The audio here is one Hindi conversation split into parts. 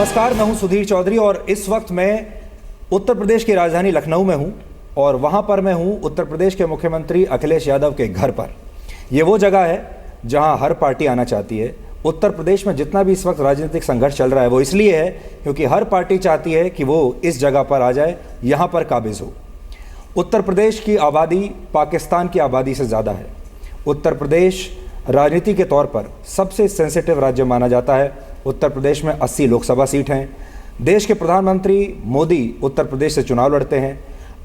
नमस्कार, मैं हूं सुधीर चौधरी और इस वक्त मैं उत्तर प्रदेश की राजधानी लखनऊ में हूं और वहां पर मैं हूं उत्तर प्रदेश के मुख्यमंत्री अखिलेश यादव के घर पर। यह वो जगह है जहां हर पार्टी आना चाहती है। उत्तर प्रदेश में जितना भी इस वक्त राजनीतिक संघर्ष चल रहा है वो इसलिए है क्योंकि हर पार्टी चाहती है कि वो इस जगह पर आ जाए, यहाँ पर काबिज हो। उत्तर प्रदेश की आबादी पाकिस्तान की आबादी से ज़्यादा है। उत्तर प्रदेश राजनीति के तौर पर सबसे सेंसिटिव राज्य माना जाता है। उत्तर प्रदेश में 80 लोकसभा सीट हैं। देश के प्रधानमंत्री मोदी उत्तर प्रदेश से चुनाव लड़ते हैं।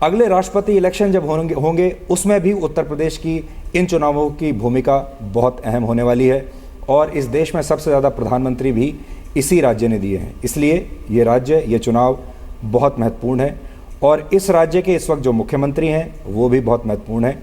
अगले राष्ट्रपति इलेक्शन जब होंगे उसमें भी उत्तर प्रदेश की इन चुनावों की भूमिका बहुत अहम होने वाली है और इस देश में सबसे ज़्यादा प्रधानमंत्री भी इसी राज्य ने दिए हैं। इसलिए ये राज्य, ये चुनाव बहुत महत्वपूर्ण है और इस राज्य के इस वक्त जो मुख्यमंत्री हैं वो भी बहुत महत्वपूर्ण है।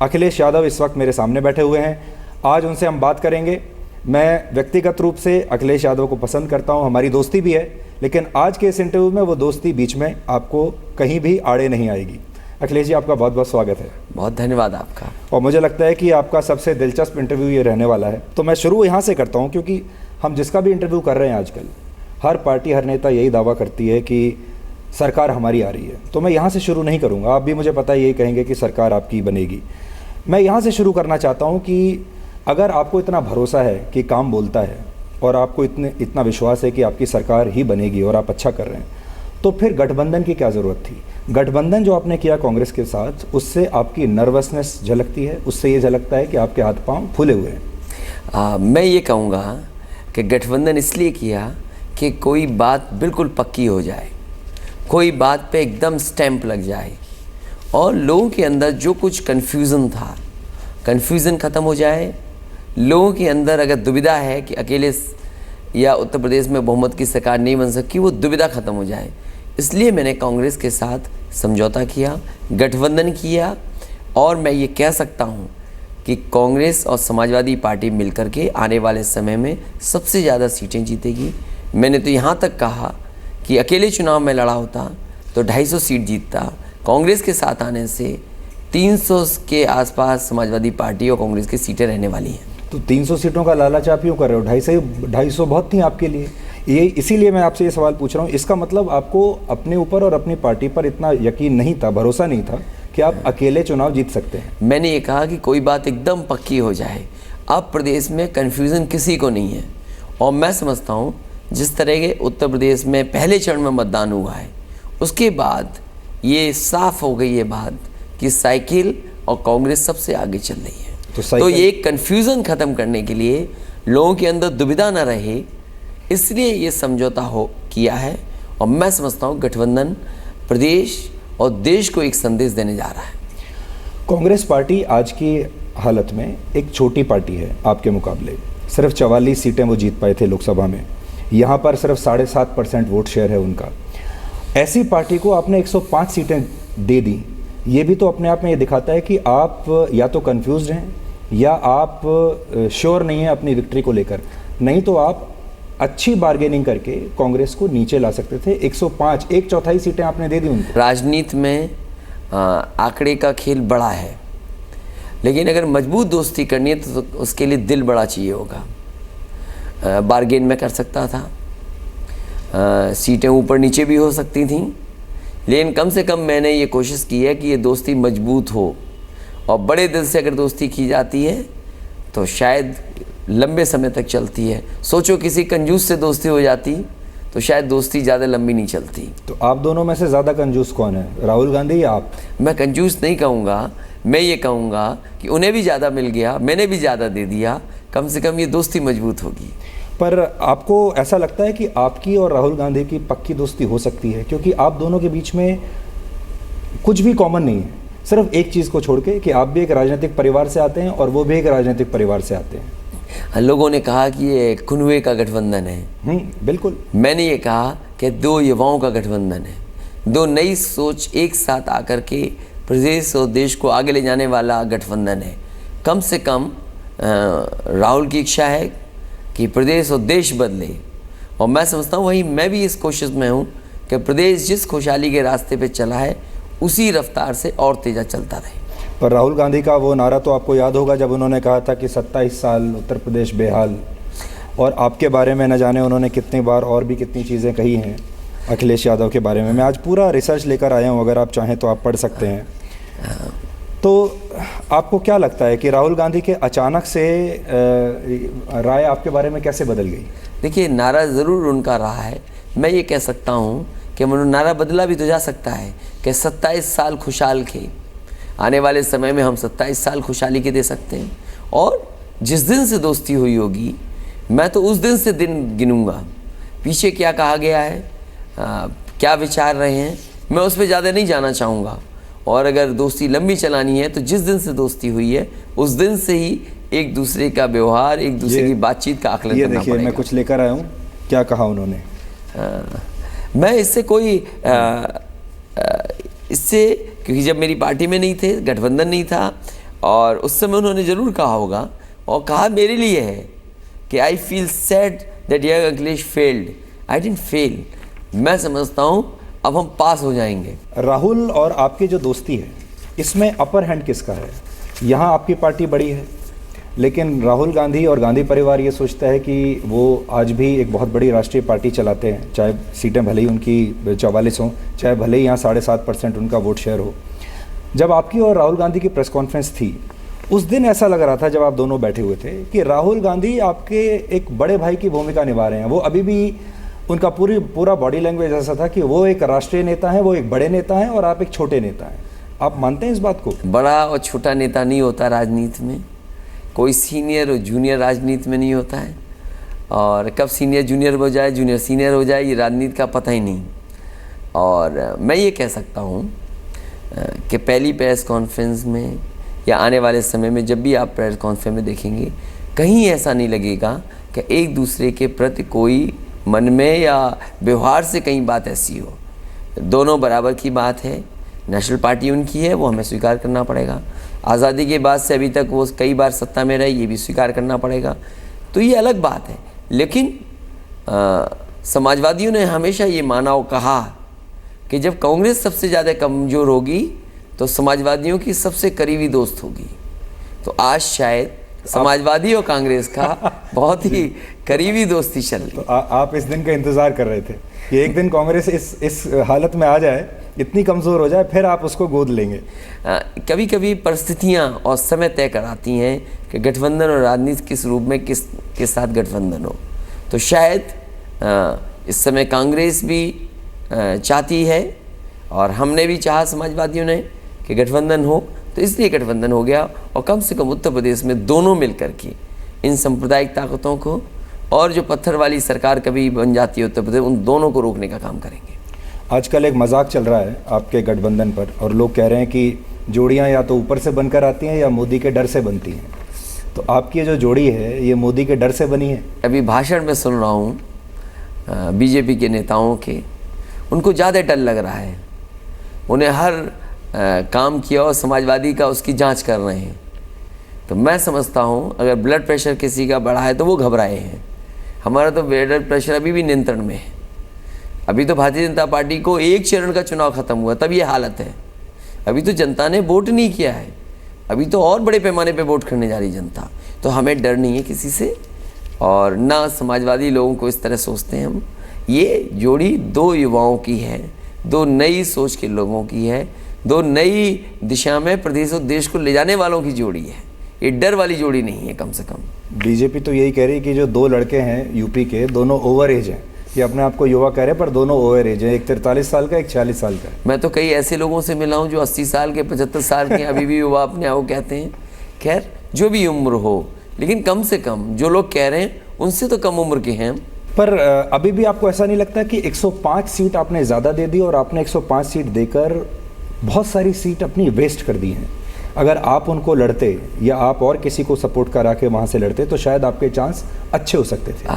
अखिलेश यादव इस वक्त मेरे सामने बैठे हुए हैं। आज उनसे हम बात करेंगे। मैं व्यक्तिगत रूप से अखिलेश यादव को पसंद करता हूं, हमारी दोस्ती भी है, लेकिन आज के इस इंटरव्यू में वो दोस्ती बीच में आपको कहीं भी आड़े नहीं आएगी। अखिलेश जी, आपका बहुत बहुत स्वागत है। बहुत धन्यवाद आपका। और मुझे लगता है कि आपका सबसे दिलचस्प इंटरव्यू ये रहने वाला है। तो मैं शुरू यहाँ से करता हूँ क्योंकि हम जिसका भी इंटरव्यू कर रहे हैं आजकल, हर पार्टी, हर नेता यही दावा करती है कि सरकार हमारी आ रही है। तो मैं यहाँ से शुरू नहीं करूँगा, आप भी मुझे पता है यही कहेंगे कि सरकार आपकी बनेगी। मैं यहाँ से शुरू करना चाहता हूँ कि अगर आपको इतना भरोसा है कि काम बोलता है और आपको इतना विश्वास है कि आपकी सरकार ही बनेगी और आप अच्छा कर रहे हैं, तो फिर गठबंधन की क्या ज़रूरत थी? गठबंधन जो आपने किया कांग्रेस के साथ, उससे आपकी नर्वसनेस झलकती है, उससे ये झलकता है कि आपके हाथ पांव फूले हुए हैं। मैं ये कहूँगा कि गठबंधन इसलिए किया कि कोई बात बिल्कुल पक्की हो जाए, कोई बात पे एकदम स्टैंप लग जाए और लोगों के अंदर जो कुछ कन्फ्यूज़न था, कन्फ्यूज़न ख़त्म हो जाए। लोगों के अंदर अगर दुविधा है कि अकेले या उत्तर प्रदेश में बहुमत की सरकार नहीं बन सकती, वो दुविधा ख़त्म हो जाए। इसलिए मैंने कांग्रेस के साथ समझौता किया, गठबंधन किया और मैं ये कह सकता हूँ कि कांग्रेस और समाजवादी पार्टी मिलकर के आने वाले समय में सबसे ज़्यादा सीटें जीतेगी। मैंने तो यहाँ तक कहा कि अकेले चुनाव में लड़ा होता तो 250 सीट जीतता। कांग्रेस के साथ आने से 300 के आसपास समाजवादी पार्टी और कांग्रेस की सीटें रहने वाली हैं। तो 300 सीटों का लालच आप क्यों कर रहे हो? 250 बहुत थी आपके लिए। ये इसीलिए मैं आपसे ये सवाल पूछ रहा हूँ। इसका मतलब आपको अपने ऊपर और अपनी पार्टी पर इतना यकीन नहीं था, भरोसा नहीं था कि आप अकेले चुनाव जीत सकते हैं? मैंने ये कहा कि कोई बात एकदम पक्की हो जाए। अब प्रदेश में कन्फ्यूज़न किसी को नहीं है और मैं समझता हूँ जिस तरह के उत्तर प्रदेश में पहले चरण में मतदान हुआ है, उसके बाद ये साफ हो गई ये बात कि साइकिल और कांग्रेस सबसे आगे चल रही है। तो ये कन्फ्यूज़न ख़त्म करने के लिए, लोगों के अंदर दुविधा न रहे, इसलिए ये समझौता किया है और मैं समझता हूँ गठबंधन प्रदेश और देश को एक संदेश देने जा रहा है। कांग्रेस पार्टी आज की हालत में एक छोटी पार्टी है आपके मुकाबले। सिर्फ 44 सीटें वो जीत पाए थे लोकसभा में। यहाँ पर सिर्फ 7.5% वोट शेयर है उनका। ऐसी पार्टी को आपने 105 सीटें दे दी। ये भी तो अपने आप में ये दिखाता है कि आप या तो कंफ्यूज्ड हैं या आप श्योर नहीं हैं अपनी विक्ट्री को लेकर। नहीं तो आप अच्छी बार्गेनिंग करके कांग्रेस को नीचे ला सकते थे। 105, 1/4 सीटें आपने दे दी उनको। राजनीति में आंकड़े का खेल बड़ा है, लेकिन अगर मजबूत दोस्ती करनी है तो उसके लिए दिल बड़ा चाहिए होगा। बार्गेन में कर सकता था, सीटें ऊपर नीचे भी हो सकती थीं, लेकिन कम से कम मैंने ये कोशिश की है कि ये दोस्ती मजबूत हो और बड़े दिल से अगर दोस्ती की जाती है तो शायद लंबे समय तक चलती है। सोचो किसी कंजूस से दोस्ती हो जाती तो शायद दोस्ती ज़्यादा लंबी नहीं चलती। तो आप दोनों में से ज़्यादा कंजूस कौन है, राहुल गांधी या आप? मैं कंजूस नहीं कहूँगा, मैं ये कहूँगा कि उन्हें भी ज़्यादा मिल गया, मैंने भी ज़्यादा दे दिया, कम से कम ये दोस्ती मजबूत होगी। पर आपको ऐसा लगता है कि आपकी और राहुल गांधी की पक्की दोस्ती हो सकती है? क्योंकि आप दोनों के बीच में कुछ भी कॉमन नहीं है, सिर्फ एक चीज़ को छोड़ के कि आप भी एक राजनीतिक परिवार से आते हैं और वो भी एक राजनीतिक परिवार से आते हैं। लोगों ने कहा कि ये कुनवे का गठबंधन है। बिल्कुल। मैंने ये कहा कि दो युवाओं का गठबंधन है, दो नई सोच एक साथ आकर के प्रदेश और देश को आगे ले जाने वाला गठबंधन है। कम से कम राहुल की इच्छा है कि प्रदेश और देश बदले और मैं समझता हूँ वही मैं भी इस कोशिश में हूँ कि प्रदेश जिस खुशहाली के रास्ते पे चला है उसी रफ्तार से और तेज़ा चलता रहे। पर राहुल गांधी का वो नारा तो आपको याद होगा जब उन्होंने कहा था कि 27 साल उत्तर प्रदेश बेहाल, और आपके बारे में न जाने उन्होंने कितनी बार और भी कितनी चीज़ें कही हैं अखिलेश यादव के बारे में। मैं आज पूरा रिसर्च लेकर आया हूँ, अगर आप चाहें तो आप पढ़ सकते हैं। तो आपको क्या लगता है कि राहुल गांधी के अचानक से राय आपके बारे में कैसे बदल गई? देखिए, नारा ज़रूर उनका रहा है। मैं ये कह सकता हूँ कि नारा बदला भी तो जा सकता है कि 27 साल खुशहाल के, आने वाले समय में हम 27 साल खुशहाली के दे सकते हैं। और जिस दिन से दोस्ती हुई होगी, मैं तो उस दिन से दिन गिनूंगा। पीछे क्या कहा गया है, क्या विचार रहे हैं, मैं उस पर ज़्यादा नहीं जाना चाहूँगा। और अगर दोस्ती लंबी चलानी है तो जिस दिन से दोस्ती हुई है उस दिन से ही एक दूसरे का व्यवहार, एक दूसरे की बातचीत का आकलन करना पड़ेगा। मैं कुछ लेकर आया हूँ, क्या कहा उन्होंने? मैं इससे कोई इससे, क्योंकि जब मेरी पार्टी में नहीं थे, गठबंधन नहीं था, और उस समय उन्होंने ज़रूर कहा होगा, और कहा मेरे लिए है कि I feel sad that young Akhilesh failed. I didn't fail. मैं समझता हूँ अब हम पास हो जाएंगे। राहुल और आपकी जो दोस्ती है, इसमें अपर हैंड किसका है? यहाँ आपकी पार्टी बड़ी है, लेकिन राहुल गांधी और गांधी परिवार ये सोचता है कि वो आज भी एक बहुत बड़ी राष्ट्रीय पार्टी चलाते हैं, चाहे सीटें भले ही उनकी 44 हों, चाहे भले ही यहाँ 7.5% उनका वोट शेयर हो। जब आपकी और राहुल गांधी की प्रेस कॉन्फ्रेंस थी, उस दिन ऐसा लग रहा था जब आप दोनों बैठे हुए थे कि राहुल गांधी आपके एक बड़े भाई की भूमिका निभा रहे हैं। वो अभी भी, उनका पूरा बॉडी लैंग्वेज ऐसा था कि वो एक राष्ट्रीय नेता है, वो एक बड़े नेता हैं और आप एक छोटे नेता हैं। आप मानते हैं इस बात को? बड़ा और छोटा नेता नहीं होता राजनीति में, कोई सीनियर और जूनियर राजनीति में नहीं होता है। और कब सीनियर जूनियर हो जाए, जूनियर सीनियर हो जाए, ये राजनीति का पता ही नहीं। और मैं ये कह सकता हूँ कि पहली प्रेस कॉन्फ्रेंस में या आने वाले समय में जब भी आप प्रेस कॉन्फ्रेंस में देखेंगे, कहीं ऐसा नहीं लगेगा कि एक दूसरे के प्रति कोई मन में या व्यवहार से कहीं बात ऐसी हो। दोनों बराबर की बात है। नेशनल पार्टी उनकी है, वो हमें स्वीकार करना पड़ेगा। आज़ादी के बाद से अभी तक वो कई बार सत्ता में रहे, ये भी स्वीकार करना पड़ेगा। तो ये अलग बात है। लेकिन समाजवादियों ने हमेशा ये माना और कहा कि जब कांग्रेस सबसे ज़्यादा कमज़ोर होगी तो समाजवादियों की सबसे करीबी दोस्त होगी। तो आज शायद समाजवादी और कांग्रेस का बहुत ही करीबी दोस्ती चल रही। तो आप इस दिन का इंतज़ार कर रहे थे कि एक दिन कांग्रेस इस हालत में आ जाए, इतनी कमज़ोर हो जाए, फिर आप उसको गोद लेंगे। कभी कभी परिस्थितियां और समय तय कराती हैं कि गठबंधन और राजनीति किस रूप में किसके साथ गठबंधन हो। तो शायद इस समय कांग्रेस भी चाहती है और हमने भी चाहा, समाजवादियों ने, कि गठबंधन हो, तो इसलिए गठबंधन हो गया। और कम से कम उत्तर प्रदेश में दोनों मिलकर के इन सांप्रदायिक ताकतों को और जो पत्थर वाली सरकार कभी बन जाती है उत्तर प्रदेश, उन दोनों को रोकने का काम करेंगे। आजकल एक मजाक चल रहा है आपके गठबंधन पर, और लोग कह रहे हैं कि जोड़ियां या तो ऊपर से बनकर आती हैं या मोदी के डर से बनती हैं। तो आपकी जो जोड़ी है, ये मोदी के डर से बनी है? अभी भाषण में सुन रहा हूँ बीजेपी के नेताओं के, उनको ज़्यादा डर लग रहा है। उन्हें हर काम किया और समाजवादी का उसकी जांच कर रहे हैं। तो मैं समझता हूँ अगर ब्लड प्रेशर किसी का बढ़ा है तो वो घबराए हैं। हमारा तो ब्लड प्रेशर अभी भी नियंत्रण में है। अभी तो भारतीय जनता पार्टी को एक चरण का चुनाव खत्म हुआ, तब ये हालत है। अभी तो जनता ने वोट नहीं किया है, अभी तो और बड़े पैमाने पे वोट करने जा रही जनता। तो हमें डर नहीं है किसी से, और ना समाजवादी लोगों को इस तरह सोचते हैं हम। ये जोड़ी दो युवाओं की है, दो नई सोच के लोगों की है, दो नई दिशा में प्रदेश और देश को ले जाने वालों की जोड़ी है। ये डर वाली जोड़ी नहीं है कम से कम। बीजेपी तो यही कह रही है कि जो दो लड़के हैं यूपी के, दोनों ओवर एज हैं। ये अपने आप को युवा कह रहे हैं, पर दोनों ओवर एज है। एक 43 साल का, एक 46 साल का। मैं तो कई ऐसे लोगों से मिला हूँ जो 80 साल के, 75 साल के अभी भी युवा अपने आप को कहते हैं। खैर, जो भी उम्र हो, लेकिन कम से कम जो लोग कह रहे हैं उनसे तो कम उम्र के हैं। पर अभी भी आपको ऐसा नहीं लगता कि 105 सीट आपने ज़्यादा दे दी और आपने 105 सीट देकर बहुत सारी सीट अपनी वेस्ट कर दी हैं? अगर आप उनको लड़ते या आप और किसी को सपोर्ट करा के वहाँ से लड़ते तो शायद आपके चांस अच्छे हो सकते थे।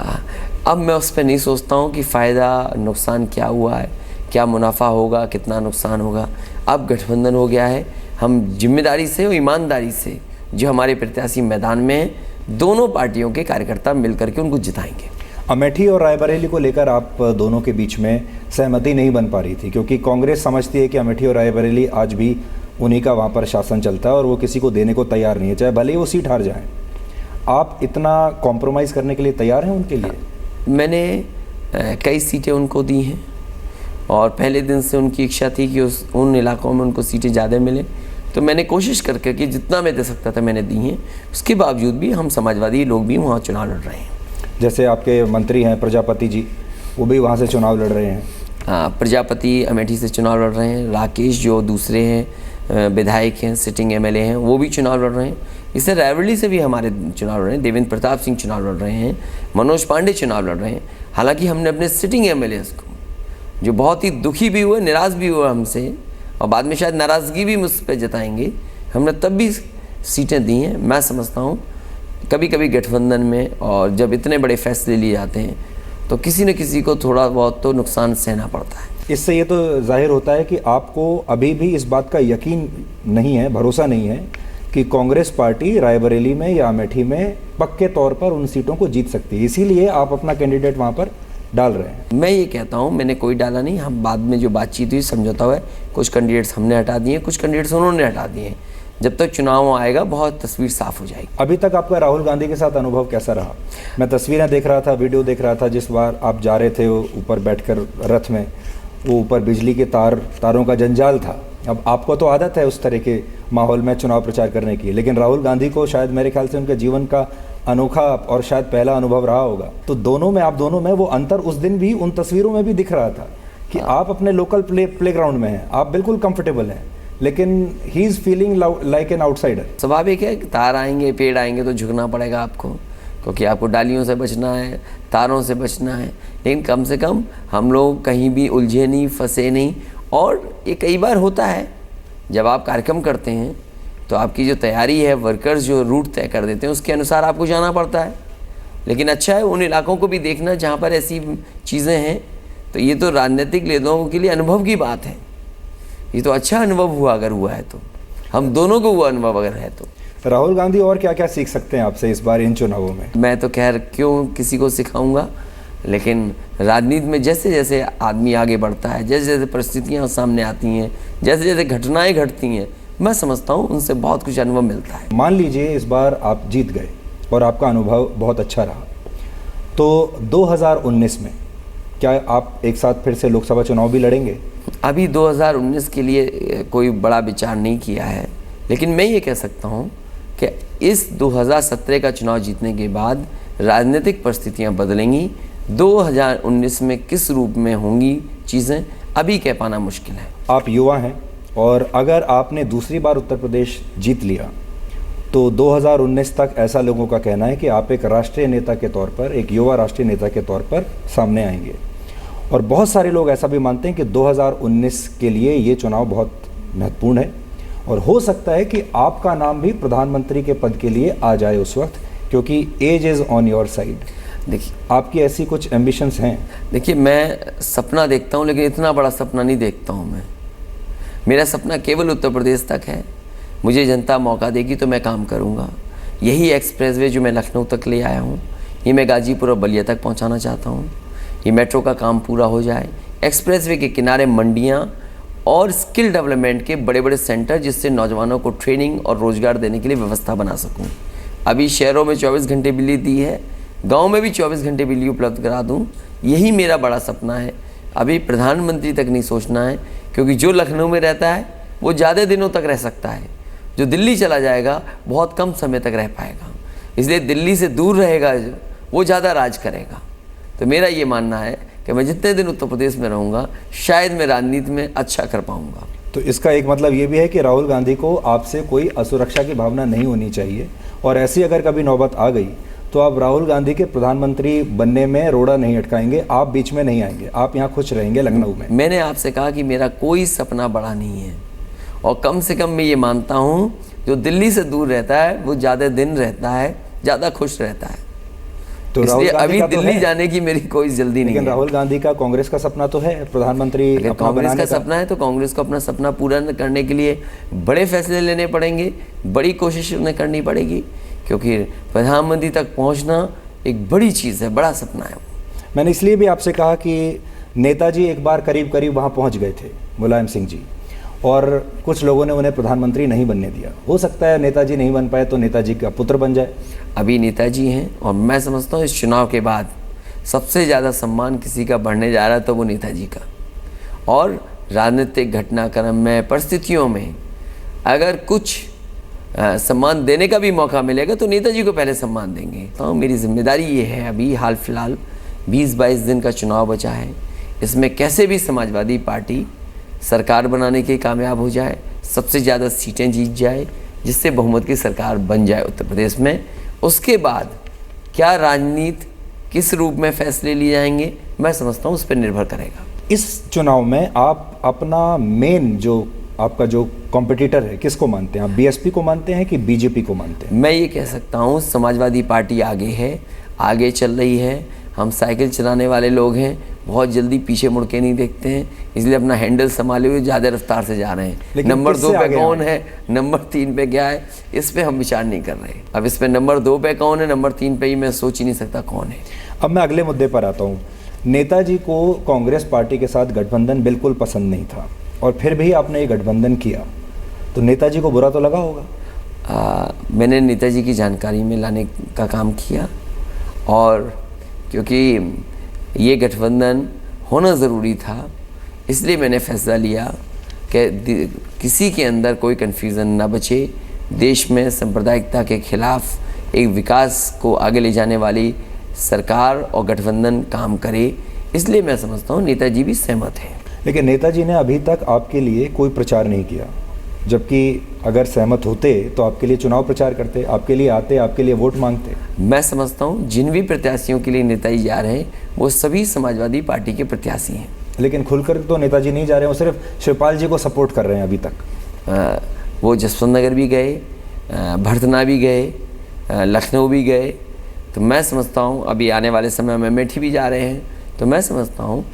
अब मैं उस पर नहीं सोचता हूँ कि फ़ायदा नुकसान क्या हुआ है, क्या मुनाफा होगा, कितना नुकसान होगा। अब गठबंधन हो गया है, हम जिम्मेदारी से और ईमानदारी से जो हमारे प्रत्याशी मैदान में हैं, दोनों पार्टियों के कार्यकर्ता मिलकर के उनको जिताएंगे। अमेठी और रायबरेली को लेकर आप दोनों के बीच में सहमति नहीं बन पा रही थी, क्योंकि कांग्रेस समझती है कि अमेठी और रायबरेली आज भी उन्हीं का वहाँ पर शासन चलता है और वो किसी को देने को तैयार नहीं है, चाहे भले ही वो सीट हार जाए। आप इतना कॉम्प्रोमाइज़ करने के लिए तैयार हैं उनके लिए? मैंने कई सीटें उनको दी हैं और पहले दिन से उनकी इच्छा थी कि उन इलाकों में उनको सीटें ज़्यादा मिलें, तो मैंने कोशिश करके कि जितना मैं दे सकता था मैंने दी हैं। उसके बावजूद भी हम समाजवादी लोग भी वहाँ चुनाव लड़ रहे हैं। जैसे आपके मंत्री हैं प्रजापति जी, वो भी वहाँ से चुनाव लड़ रहे हैं। हाँ, प्रजापति अमेठी से चुनाव लड़ रहे हैं। राकेश जो दूसरे हैं विधायक हैं, सिटिंग एमएलए हैं, वो भी चुनाव लड़ रहे हैं। इससे रायबरेली से भी हमारे चुनाव लड़ रहे हैं। देवेंद्र प्रताप सिंह चुनाव लड़ रहे हैं, मनोज पांडे चुनाव लड़ रहे हैं। हालांकि हमने अपने सिटिंग एमएलए को, जो बहुत ही दुखी भी हुए, निराश भी हुए हमसे, और बाद में शायद नाराज़गी भी मुझ पर जताएंगे, हमने तब भी सीटें दी हैं। मैं समझता हूँ कभी कभी गठबंधन में और जब इतने बड़े फैसले लिए जाते हैं तो किसी न किसी को थोड़ा बहुत तो नुकसान सहना पड़ता है। इससे ये तो जाहिर होता है कि आपको अभी भी इस बात का यकीन नहीं है, भरोसा नहीं है कि कांग्रेस पार्टी रायबरेली में या अमेठी में पक्के तौर पर उन सीटों को जीत सकती है, इसीलिए आप अपना कैंडिडेट वहाँ पर डाल रहे हैं। मैं ये कहता हूँ मैंने कोई डाला नहीं। हम बाद में जो बातचीत हुई, समझौता हुआ है, कुछ कैंडिडेट्स हमने हटा दिए, कुछ कैंडिडेट्स उन्होंने हटा दिए। जब तक चुनाव आएगा बहुत तस्वीर साफ हो जाएगी। अभी तक आपका राहुल गांधी के साथ अनुभव कैसा रहा? मैं तस्वीरें देख रहा था, वीडियो देख रहा था, जिस बार आप जा रहे थे ऊपर बैठकर रथ में, वो ऊपर बिजली के तारों का जंजाल था। अब आपको तो आदत है उस तरह के माहौल में चुनाव प्रचार करने की, लेकिन राहुल गांधी को शायद मेरे ख्याल से उनके जीवन का अनोखा और शायद पहला अनुभव रहा होगा। तो आप दोनों में वो अंतर उस दिन भी उन तस्वीरों में भी दिख रहा था कि आप अपने लोकल प्लेग्राउंड में हैं, आप बिल्कुल कंफर्टेबल हैं, लेकिन he is feeling like an outsider. स्वाभाविक है कि तार आएंगे, पेड़ आएंगे तो झुकना पड़ेगा आपको, क्योंकि आपको डालियों से बचना है, तारों से बचना है। लेकिन कम से कम हम लोग कहीं भी उलझे नहीं, फंसे नहीं। और ये कई बार होता है जब आप कार्यक्रम करते हैं तो आपकी जो तैयारी है, वर्कर्स जो रूट तय कर देते हैं उसके अनुसार आपको जाना पड़ता है। लेकिन अच्छा है उन इलाकों को भी देखना जहाँ पर ऐसी चीज़ें हैं। तो ये तो राजनीतिक लोगों के लिए अनुभव की बात है। ये तो अच्छा अनुभव हुआ, अगर हुआ है तो हम दोनों को हुआ अनुभव अगर है तो। राहुल गांधी और क्या क्या सीख सकते हैं आपसे इस बार इन चुनावों में? मैं तो खैर क्यों किसी को सिखाऊंगा, लेकिन राजनीति में जैसे जैसे आदमी आगे बढ़ता है, जैसे जैसे परिस्थितियाँ सामने आती हैं, जैसे जैसे घटनाएं घटती हैं, मैं समझता हूँ उनसे बहुत कुछ अनुभव मिलता है। मान लीजिए इस बार आप जीत गए और आपका अनुभव बहुत अच्छा रहा, तो 2019 में क्या आप एक साथ फिर से लोकसभा चुनाव भी लड़ेंगे? अभी 2019 के लिए कोई बड़ा विचार नहीं किया है, लेकिन मैं ये कह सकता हूँ कि इस 2017 का चुनाव जीतने के बाद राजनीतिक परिस्थितियाँ बदलेंगी। 2019 में किस रूप में होंगी चीज़ें अभी कह पाना मुश्किल है। आप युवा हैं और अगर आपने दूसरी बार उत्तर प्रदेश जीत लिया तो 2019 तक ऐसा लोगों का कहना है कि आप एक राष्ट्रीय नेता के तौर पर, एक युवा राष्ट्रीय नेता के तौर पर सामने आएंगे। और बहुत सारे लोग ऐसा भी मानते हैं कि 2019 के लिए ये चुनाव बहुत महत्वपूर्ण है और हो सकता है कि आपका नाम भी प्रधानमंत्री के पद के लिए आ जाए उस वक्त, क्योंकि age is on your side. देखिए, आपकी ऐसी कुछ एम्बिशंस हैं? देखिए, मैं सपना देखता हूँ, लेकिन इतना बड़ा सपना नहीं देखता हूँ मैं। मेरा सपना केवल उत्तर प्रदेश तक है। मुझे जनता मौका देगी तो मैं काम करूँगा। यही एक्सप्रेसवे जो मैं लखनऊ तक ले आया हूँ, ये मैं गाजीपुर और बलिया तक पहुँचाना चाहता हूँ। ये मेट्रो का काम पूरा हो जाए, एक्सप्रेसवे के किनारे मंडियाँ और स्किल डेवलपमेंट के बड़े बड़े सेंटर, जिससे नौजवानों को ट्रेनिंग और रोज़गार देने के लिए व्यवस्था बना सकूँ। अभी शहरों में 24 घंटे बिजली दी है, गांव में भी 24 घंटे बिजली उपलब्ध करा दूं। यही मेरा बड़ा सपना है। अभी प्रधानमंत्री तक नहीं सोचना है, क्योंकि जो लखनऊ में रहता है वो ज़्यादा दिनों तक रह सकता है, जो दिल्ली चला जाएगा बहुत कम समय तक रह पाएगा। इसलिए दिल्ली से दूर रहेगा वो ज़्यादा राज करेगा। तो मेरा ये मानना है कि मैं जितने दिन उत्तर प्रदेश में रहूँगा शायद मैं राजनीति में अच्छा कर पाऊँगा। तो इसका एक मतलब ये भी है कि राहुल गांधी को आपसे कोई असुरक्षा की भावना नहीं होनी चाहिए, और ऐसी अगर कभी नौबत आ गई तो आप राहुल गांधी के प्रधानमंत्री बनने में रोड़ा नहीं अटकाएंगे, आप बीच में नहीं आएंगे, आप यहाँ खुश रहेंगे लखनऊ में। मैंने आपसे कहा कि मेरा कोई सपना बड़ा नहीं है, और कम से कम मैं ये मानता हूँ जो दिल्ली से दूर रहता है वो ज़्यादा दिन रहता है, ज़्यादा खुश रहता है। तो इसलिए अभी दिल्ली जाने की मेरी कोई जल्दी नहीं है। लेकिन राहुल गांधी का कांग्रेस का सपना तो है प्रधानमंत्री। अगर कांग्रेस का सपना है तो कांग्रेस को अपना सपना पूरा करने के लिए बड़े फैसले लेने पड़ेंगे, बड़ी कोशिश उन्हें करनी पड़ेगी, क्योंकि प्रधानमंत्री तक पहुंचना एक बड़ी चीज़ है, बड़ा सपना है। मैंने इसलिए भी आपसे कहा कि नेताजी एक बार करीब करीब वहाँ पहुँच गए थे, मुलायम सिंह जी, और कुछ लोगों ने उन्हें प्रधानमंत्री नहीं बनने दिया। हो सकता है नेताजी नहीं बन पाए तो नेताजी का पुत्र बन जाए। अभी नेताजी हैं और मैं समझता हूँ इस चुनाव के बाद सबसे ज़्यादा सम्मान किसी का बढ़ने जा रहा है तो वो नेताजी का। और राजनीतिक घटनाक्रम में, परिस्थितियों में अगर कुछ सम्मान देने का भी मौका मिलेगा तो नेताजी को पहले सम्मान देंगे। तो मेरी जिम्मेदारी ये है, अभी हाल फिलहाल 20-22 दिन का चुनाव बचा है, इसमें कैसे भी समाजवादी पार्टी सरकार बनाने के कामयाब हो जाए, सबसे ज़्यादा सीटें जीत जाए, जिससे बहुमत की सरकार बन जाए उत्तर प्रदेश में। उसके बाद क्या राजनीति किस रूप में फैसले लिए जाएंगे, मैं समझता हूँ उस पर निर्भर करेगा। इस चुनाव में आप अपना मेन जो आपका जो कॉम्पिटिटर है किसको मानते हैं? आप बीएसपी को मानते हैं कि बीजेपी को मानते हैं? मैं ये कह सकता हूँ समाजवादी पार्टी आगे है, आगे चल रही है। हम साइकिल चलाने वाले लोग हैं, बहुत जल्दी पीछे मुड़ के नहीं देखते हैं, इसलिए अपना हैंडल संभाले हुए ज़्यादा रफ्तार से जा रहे हैं। नंबर 2 पे कौन है, नंबर 3 पे क्या है, इस पे हम विचार नहीं कर रहे। अब इस पे नंबर 2 पे कौन है, नंबर 3 पे ही मैं सोच ही नहीं सकता कौन है। अब मैं अगले मुद्दे पर आता हूँ। नेताजी को कांग्रेस पार्टी के साथ गठबंधन बिल्कुल पसंद नहीं था और फिर भी आपने ये गठबंधन किया, तो नेताजी को बुरा तो लगा होगा? मैंने नेताजी की जानकारी में लाने का काम किया और क्योंकि ये गठबंधन होना ज़रूरी था, इसलिए मैंने फैसला लिया कि किसी के अंदर कोई कन्फ्यूज़न ना बचे, देश में सांप्रदायिकता के खिलाफ एक विकास को आगे ले जाने वाली सरकार और गठबंधन काम करे, इसलिए मैं समझता हूँ नेताजी भी सहमत हैं। लेकिन नेताजी ने अभी तक आपके लिए कोई प्रचार नहीं किया, जबकि अगर सहमत होते तो आपके लिए चुनाव प्रचार करते, आपके लिए आते, आपके लिए वोट मांगते। मैं समझता हूँ जिन भी प्रत्याशियों के लिए नेताजी जा रहे हैं वो सभी समाजवादी पार्टी के प्रत्याशी हैं। लेकिन खुलकर तो नेताजी नहीं जा रहे हैं, वो सिर्फ शिवपाल जी को सपोर्ट कर रहे हैं अभी तक। वो जसवंत नगर भी गए, भरतना भी गए, लखनऊ भी गए। तो मैं समझता हूँ अभी आने वाले समय में अमेठी भी जा रहे हैं। तो मैं समझता हूँ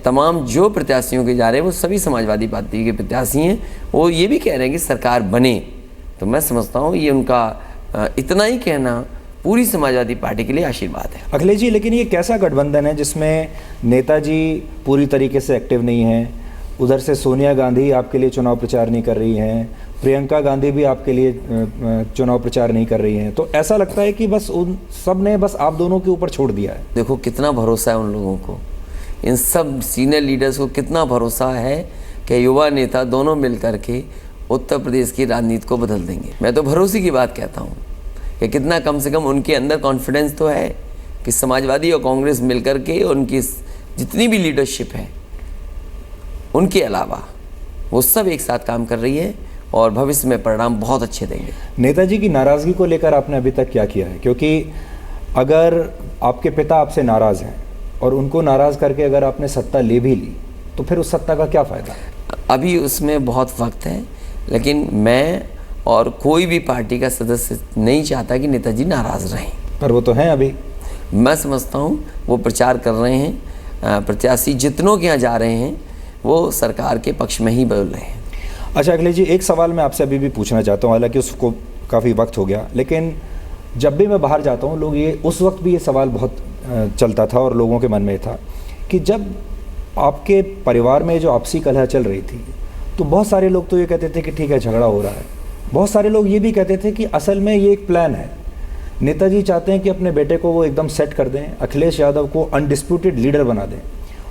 तमाम जो प्रत्याशियों के जा रहे हैं वो सभी समाजवादी पार्टी के प्रत्याशी हैं। वो ये भी कह रहे हैं कि सरकार बने। तो मैं समझता हूँ ये उनका इतना ही कहना पूरी समाजवादी पार्टी के लिए आशीर्वाद है। अखिलेश जी, लेकिन ये कैसा गठबंधन है जिसमें नेताजी पूरी तरीके से एक्टिव नहीं हैं, उधर से सोनिया गांधी आपके लिए चुनाव प्रचार नहीं कर रही हैं, प्रियंका गांधी भी आपके लिए चुनाव प्रचार नहीं कर रही हैं, तो ऐसा लगता है कि बस उन सब ने बस आप दोनों के ऊपर छोड़ दिया है। देखो कितना भरोसा है उन लोगों को, इन सब सीनियर लीडर्स को कितना भरोसा है कि युवा नेता दोनों मिल करके उत्तर प्रदेश की राजनीति को बदल देंगे। मैं तो भरोसे की बात कहता हूँ कि कितना कम से कम उनके अंदर कॉन्फिडेंस तो है कि समाजवादी और कांग्रेस मिल करके उनकी जितनी भी लीडरशिप है उनके अलावा वो सब एक साथ काम कर रही है और भविष्य में परिणाम बहुत अच्छे देंगे। नेताजी की नाराज़गी को लेकर आपने अभी तक क्या किया है? क्योंकि अगर आपके पिता आपसे नाराज़ हैं और उनको नाराज़ करके अगर आपने सत्ता ले भी ली तो फिर उस सत्ता का क्या फ़ायदा? अभी उसमें बहुत वक्त है, लेकिन मैं और कोई भी पार्टी का सदस्य नहीं चाहता कि नेताजी नाराज़ रहें। पर वो तो हैं अभी। मैं समझता हूँ वो प्रचार कर रहे हैं, प्रत्याशी जितनों के यहाँ जा रहे हैं वो सरकार के पक्ष में ही बोल रहे हैं। अच्छा अखिलेश जी, एक सवाल मैं आपसे अभी भी पूछना चाहता हूँ, हालांकि उसको काफ़ी वक्त हो गया, लेकिन जब भी मैं बाहर जाता हूँ लोग ये उस वक्त भी ये सवाल बहुत चलता था और लोगों के मन में था कि जब आपके परिवार में जो आपसी कलह चल रही थी तो बहुत सारे लोग तो ये कहते थे कि ठीक है झगड़ा हो रहा है, बहुत सारे लोग ये भी कहते थे कि असल में ये एक प्लान है, नेताजी चाहते हैं कि अपने बेटे को वो एकदम सेट कर दें, अखिलेश यादव को अनडिस्प्यूटेड लीडर बना दें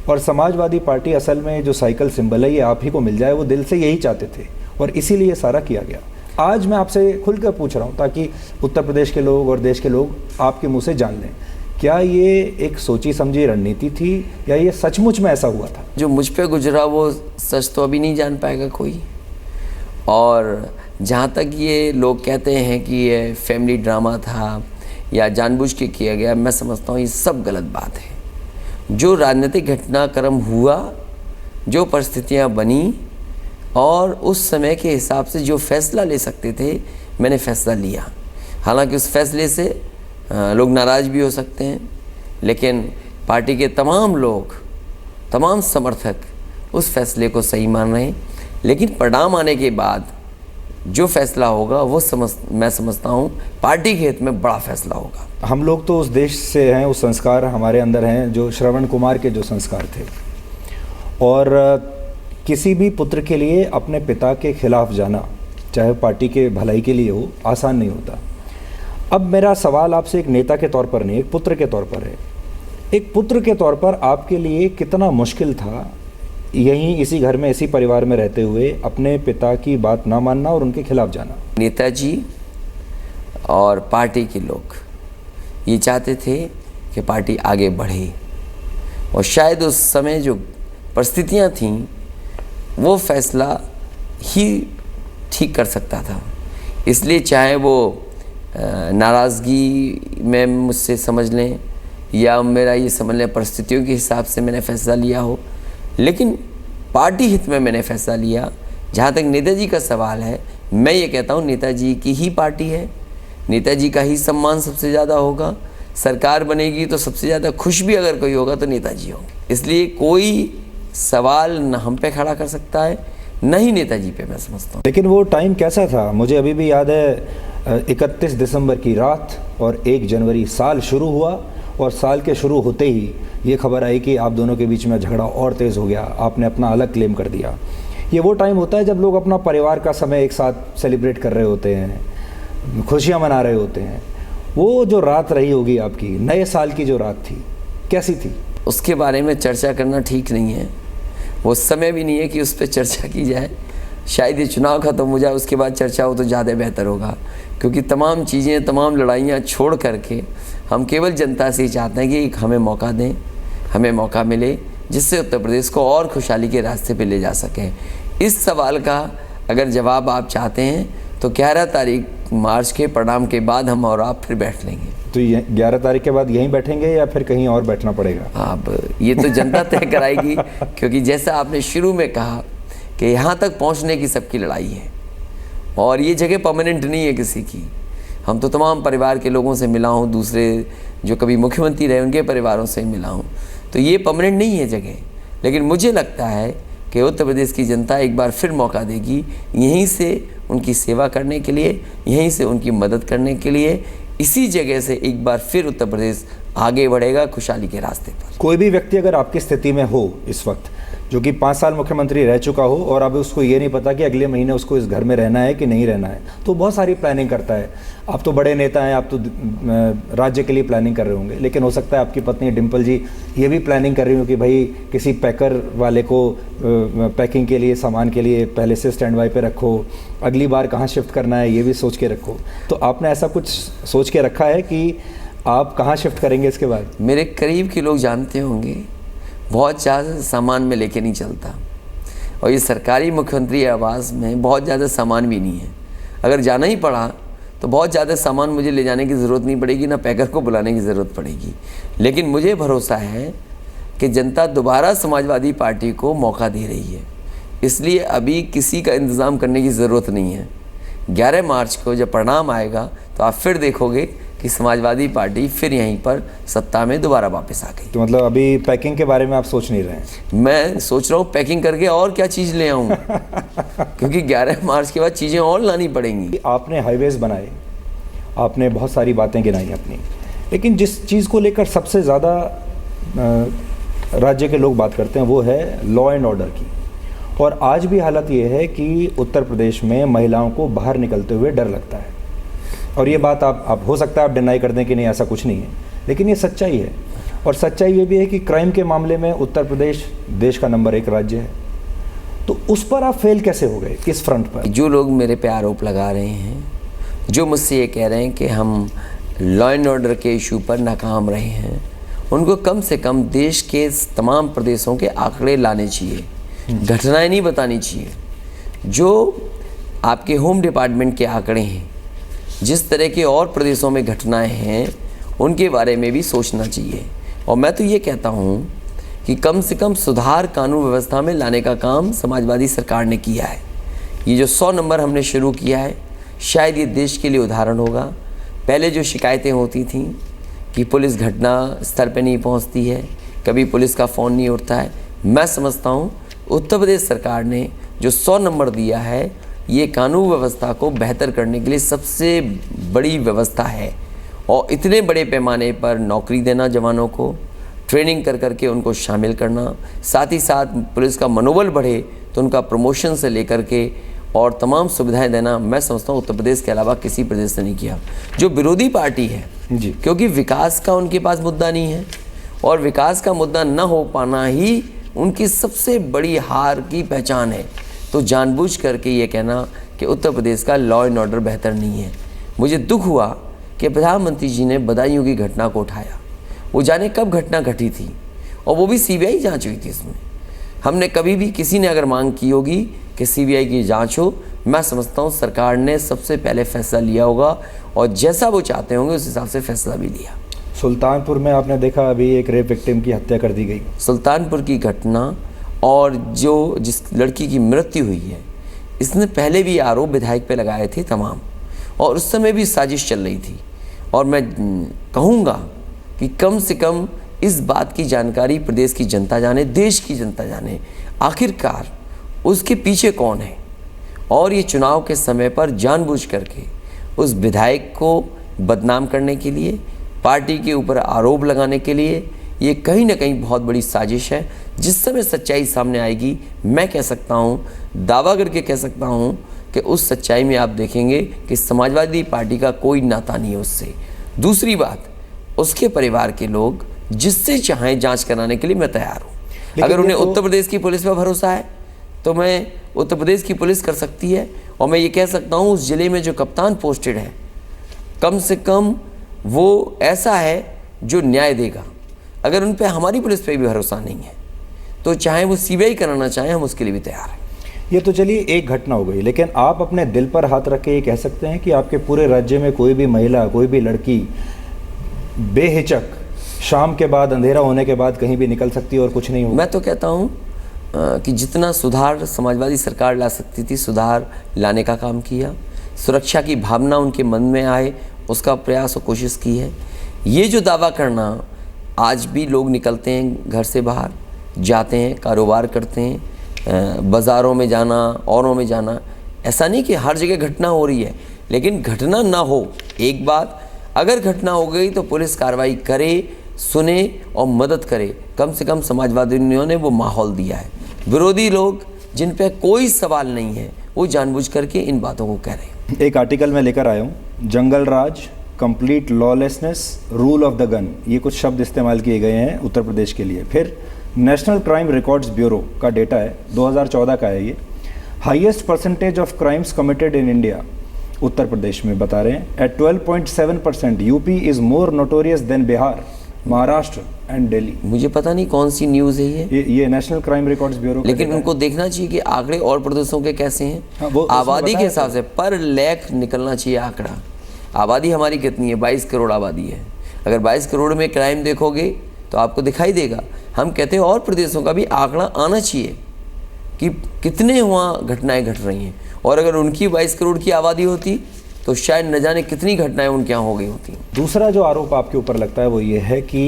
और समाजवादी पार्टी असल में जो साइकिल सिंबल है ये आप ही को मिल जाए, वो दिल से यही चाहते थे और इसीलिए ये सारा किया गया। आज मैं आपसे खुलकर पूछ रहा हूँ ताकि उत्तर प्रदेश के लोग और देश के लोग आपके मुंह से जान लें, क्या ये एक सोची समझी रणनीति थी या ये सचमुच में ऐसा हुआ था? जो मुझ पे गुजरा वो सच तो अभी नहीं जान पाएगा कोई, और जहाँ तक ये लोग कहते हैं कि ये फैमिली ड्रामा था या जानबूझ के किया गया, मैं समझता हूँ ये सब गलत बात है। जो राजनीतिक घटनाक्रम हुआ, जो परिस्थितियाँ बनी और उस समय के हिसाब से जो फैसला ले सकते थे मैंने फैसला लिया। हालांकि उस फैसले से लोग नाराज़ भी हो सकते हैं, लेकिन पार्टी के तमाम लोग, तमाम समर्थक उस फैसले को सही मान रहे हैं। लेकिन परिणाम आने के बाद जो फैसला होगा वो मैं समझता हूँ पार्टी के हित में बड़ा फैसला होगा। हम लोग तो उस देश से हैं, उस संस्कार हमारे अंदर हैं जो श्रवण कुमार के जो संस्कार थे, और किसी भी पुत्र के लिए अपने पिता के खिलाफ जाना, चाहे पार्टी के भलाई के लिए हो, आसान नहीं होता। अब मेरा सवाल आपसे एक नेता के तौर पर नहीं, एक पुत्र के तौर पर है। एक पुत्र के तौर पर आपके लिए कितना मुश्किल था यहीं इसी घर में, इसी परिवार में रहते हुए अपने पिता की बात ना मानना और उनके खिलाफ जाना? नेताजी और पार्टी के लोग ये चाहते थे कि पार्टी आगे बढ़े, और शायद उस समय जो परिस्थितियां थीं वो फैसला ही ठीक कर सकता था। इसलिए चाहे वो नाराज़गी में मुझसे समझ लें या मेरा ये समझ लें परिस्थितियों के हिसाब से मैंने फ़ैसला लिया हो, लेकिन पार्टी हित में मैंने फ़ैसला लिया। जहाँ तक नेताजी का सवाल है, मैं ये कहता हूँ नेताजी की ही पार्टी है, नेताजी का ही सम्मान सबसे ज़्यादा होगा। सरकार बनेगी तो सबसे ज़्यादा खुश भी अगर कोई होगा तो नेताजी होंगे। इसलिए कोई सवाल न हम पे खड़ा कर सकता है न ही नेताजी पे, मैं समझता हूँ। लेकिन वो टाइम कैसा था? मुझे अभी भी याद है 31 दिसंबर की रात और 1 जनवरी साल शुरू हुआ, और साल के शुरू होते ही ये खबर आई कि आप दोनों के बीच में झगड़ा और तेज़ हो गया, आपने अपना अलग क्लेम कर दिया। ये वो टाइम होता है जब लोग अपना परिवार का समय एक साथ सेलिब्रेट कर रहे होते हैं, खुशियाँ मना रहे होते हैं। वो जो रात रही होगी आपकी, नए साल की जो रात थी, कैसी थी? उसके बारे में चर्चा करना ठीक नहीं है, वो समय भी नहीं है कि उस पर चर्चा की जाए। शायद ये चुनाव खत्म हो जाए उसके बाद चर्चा हो तो ज़्यादा बेहतर होगा, क्योंकि तमाम चीज़ें, तमाम लड़ाइयाँ छोड़ करके हम केवल जनता से ही चाहते हैं कि हमें मौका दें, हमें मौका मिले जिससे उत्तर प्रदेश को और खुशहाली के रास्ते पे ले जा सकें। इस सवाल का अगर जवाब आप चाहते हैं तो 11 तारीख मार्च के परिणाम के बाद हम और आप फिर बैठ लेंगे। तो 11 तारीख के बाद यहीं बैठेंगे या फिर कहीं और बैठना पड़ेगा? अब ये तो जनता तय कराएगी, क्योंकि जैसा आपने शुरू में कहा कि यहाँ तक पहुँचने की सबकी लड़ाई है, और ये जगह परमानेंट नहीं है किसी की। हम तो तमाम परिवार के लोगों से मिला हूँ, दूसरे जो कभी मुख्यमंत्री रहे उनके परिवारों से मिला हूँ, तो ये परमानेंट नहीं है जगह। लेकिन मुझे लगता है कि उत्तर प्रदेश की जनता एक बार फिर मौका देगी यहीं से उनकी सेवा करने के लिए, यहीं से उनकी मदद करने के लिए। इसी जगह से एक बार फिर उत्तर प्रदेश आगे बढ़ेगा खुशहाली के रास्ते पर। कोई भी व्यक्ति अगर आपकी स्थिति में हो इस वक्त, जो कि 5 साल मुख्यमंत्री रह चुका हो और अब उसको ये नहीं पता कि अगले महीने उसको इस घर में रहना है कि नहीं रहना है, तो बहुत सारी प्लानिंग करता है। आप तो बड़े नेता हैं, आप तो राज्य के लिए प्लानिंग कर रहे होंगे, लेकिन हो सकता है आपकी पत्नी डिम्पल जी ये भी प्लानिंग कर रही हो कि भाई किसी पैकर वाले को पैकिंग के लिए, सामान के लिए पहले से स्टैंड बाय पे रखो, अगली बार कहाँ शिफ्ट करना है ये भी सोच के रखो। तो आपने ऐसा कुछ सोच के रखा है कि आप कहाँ शिफ्ट करेंगे इसके बाद? मेरे करीब के लोग जानते होंगे, बहुत ज़्यादा सामान में लेके नहीं चलता, और ये सरकारी मुख्यमंत्री आवास में बहुत ज़्यादा सामान भी नहीं है। अगर जाना ही पड़ा तो बहुत ज़्यादा सामान मुझे ले जाने की ज़रूरत नहीं पड़ेगी, ना पैकर को बुलाने की ज़रूरत पड़ेगी। लेकिन मुझे भरोसा है कि जनता दोबारा समाजवादी पार्टी को मौका दे रही है, इसलिए अभी किसी का इंतज़ाम करने की ज़रूरत नहीं है। 11 मार्च को जब परिणाम आएगा तो आप फिर देखोगे कि समाजवादी पार्टी फिर यहीं पर सत्ता में दोबारा वापस आ गई। तो मतलब अभी पैकिंग के बारे में आप सोच नहीं रहे हैं? मैं सोच रहा हूँ पैकिंग करके और क्या चीज़ ले आऊँ क्योंकि 11 मार्च के बाद चीज़ें और लानी पड़ेंगी। आपने हाईवेज़ बनाए, आपने बहुत सारी बातें गिनाई अपनी, लेकिन जिस चीज़ को लेकर सबसे ज़्यादा राज्य के लोग बात करते हैं वो है लॉ एंड ऑर्डर की। और आज भी हालत ये है कि उत्तर प्रदेश में महिलाओं को बाहर निकलते हुए डर लगता है। और ये बात आप हो सकता है आप डिनाई कर दें कि नहीं ऐसा कुछ नहीं है, लेकिन ये सच्चाई है। और सच्चाई ये भी है कि क्राइम के मामले में उत्तर प्रदेश देश का नंबर 1 राज्य है। तो उस पर आप फेल कैसे हो गए, किस फ्रंट पर? जो लोग मेरे पे आरोप लगा रहे हैं, जो मुझसे ये कह रहे हैं कि हम लॉ एंड ऑर्डर के इशू पर नाकाम रहे हैं, उनको कम से कम देश के तमाम प्रदेशों के आंकड़े लाने चाहिए, घटनाएं नहीं बतानी चाहिए। जो आपके होम डिपार्टमेंट के आंकड़े हैं, जिस तरह के और प्रदेशों में घटनाएं हैं, उनके बारे में भी सोचना चाहिए। और मैं तो ये कहता हूँ कि कम से कम सुधार कानून व्यवस्था में लाने का काम समाजवादी सरकार ने किया है। ये जो 100 नंबर हमने शुरू किया है, शायद ये देश के लिए उदाहरण होगा। पहले जो शिकायतें होती थीं कि पुलिस घटना स्थल पर नहीं पहुँचती है, कभी पुलिस का फ़ोन नहीं उठता है, मैं समझता हूँ उत्तर प्रदेश सरकार ने जो 100 नंबर दिया है, ये कानून व्यवस्था को बेहतर करने के लिए सबसे बड़ी व्यवस्था है। और इतने बड़े पैमाने पर नौकरी देना जवानों को, ट्रेनिंग कर करके उनको शामिल करना, साथ ही साथ पुलिस का मनोबल बढ़े तो उनका प्रमोशन से लेकर के और तमाम सुविधाएं देना मैं समझता हूँ उत्तर प्रदेश के अलावा किसी प्रदेश ने नहीं किया। जो विरोधी पार्टी है जी, क्योंकि विकास का उनके पास मुद्दा नहीं है और विकास का मुद्दा न हो पाना ही उनकी सबसे बड़ी हार की पहचान है, तो जानबूझ करके ये कहना कि उत्तर प्रदेश का लॉ एंड ऑर्डर बेहतर नहीं है। मुझे दुख हुआ कि प्रधानमंत्री जी ने बदायूं की घटना को उठाया। वो जाने कब घटना घटी थी और वो भी सीबीआई जांच हुई थी इसमें। हमने कभी भी किसी ने अगर मांग की होगी कि सीबीआई की जांच हो, मैं समझता हूँ सरकार ने सबसे पहले फैसला लिया होगा और जैसा वो चाहते होंगे उस हिसाब से फैसला भी लिया। सुल्तानपुर में आपने देखा अभी एक रेप विक्टिम की हत्या कर दी गई। सुल्तानपुर की घटना और जिस लड़की की मृत्यु हुई है, इसने पहले भी आरोप विधायक पे लगाए थे तमाम, और उस समय भी साजिश चल रही थी। और मैं कहूँगा कि कम से कम इस बात की जानकारी प्रदेश की जनता जाने, देश की जनता जाने आखिरकार उसके पीछे कौन है। और ये चुनाव के समय पर जानबूझ करके उस विधायक को बदनाम करने के लिए, पार्टी के ऊपर आरोप लगाने के लिए, ये कहीं ना कहीं बहुत बड़ी साजिश है। जिस समय सच्चाई सामने आएगी, मैं कह सकता हूँ, दावा करके कह सकता हूँ कि उस सच्चाई में आप देखेंगे कि समाजवादी पार्टी का कोई नाता नहीं है उससे। दूसरी बात, उसके परिवार के लोग जिससे चाहें जांच कराने के लिए मैं तैयार हूँ। अगर उन्हें उत्तर प्रदेश की पुलिस पर भरोसा है तो मैं उत्तर प्रदेश की पुलिस कर सकती है। और मैं ये कह सकता हूँ उस ज़िले में जो कप्तान पोस्टेड है, कम से कम वो ऐसा है जो न्याय देगा। अगर उन पर हमारी पुलिस पे भी भरोसा नहीं है तो चाहे वो सीबीआई कराना चाहें, हम उसके लिए भी तैयार हैं। ये तो चलिए एक घटना हो गई, लेकिन आप अपने दिल पर हाथ रख के ये कह सकते हैं कि आपके पूरे राज्य में कोई भी महिला, कोई भी लड़की बेहिचक शाम के बाद, अंधेरा होने के बाद कहीं भी निकल सकती है और कुछ नहीं होगा? मैं तो कहता हूँ कि जितना सुधार समाजवादी सरकार ला सकती थी, सुधार लाने का काम किया। सुरक्षा की भावना उनके मन में आए, उसका प्रयास और कोशिश की है। ये जो दावा करना, आज भी लोग निकलते हैं घर से बाहर, जाते हैं, कारोबार करते हैं, बाज़ारों में जाना, औरों में जाना, ऐसा नहीं कि हर जगह घटना हो रही है, लेकिन घटना ना हो। एक बात, अगर घटना हो गई तो पुलिस कार्रवाई करे, सुने और मदद करे। कम से कम समाजवादियों ने वो माहौल दिया है। विरोधी लोग जिन पे कोई सवाल नहीं है, वो जानबूझ करके इन बातों को कह रहे हैं। एक आर्टिकल मैं लेकर आया हूँ, jungle raj, complete lawlessness, rule of the gun, ये कुछ शब्द इस्तेमाल किए गए हैं उत्तर प्रदेश के लिए। फिर नेशनल क्राइम रिकॉर्ड्स ब्यूरो का डेटा है, 2014 का है ये। Highest percentage of crimes committed in India, Uttar Pradesh में बता रहे हैं, at 12.7%। UP is more notorious than Bihar, Maharashtra and Delhi. मुझे पता नहीं कौन सी न्यूज़ है ये नेशनल क्राइम रिकॉर्ड्स ब्यूरो, लेकिन उनको देखना चाहिए कि आंकड़े और प्रदेशों के कैसे हैं। हाँ, आबादी के हिसाब से पर लाख निकलना चाहिए आंकड़ा। आबादी हमारी कितनी है? 22 करोड़ आबादी है। अगर 22 करोड़ में क्राइम देखोगे तो आपको दिखाई देगा। हम कहते हैं और प्रदेशों का भी आंकड़ा आना चाहिए कि कितने वहाँ घटनाएं घट रही हैं, और अगर उनकी 22 करोड़ की आबादी होती तो शायद न जाने कितनी घटनाएं उनके यहाँ हो गई होती। दूसरा जो आरोप आपके ऊपर लगता है वो ये है कि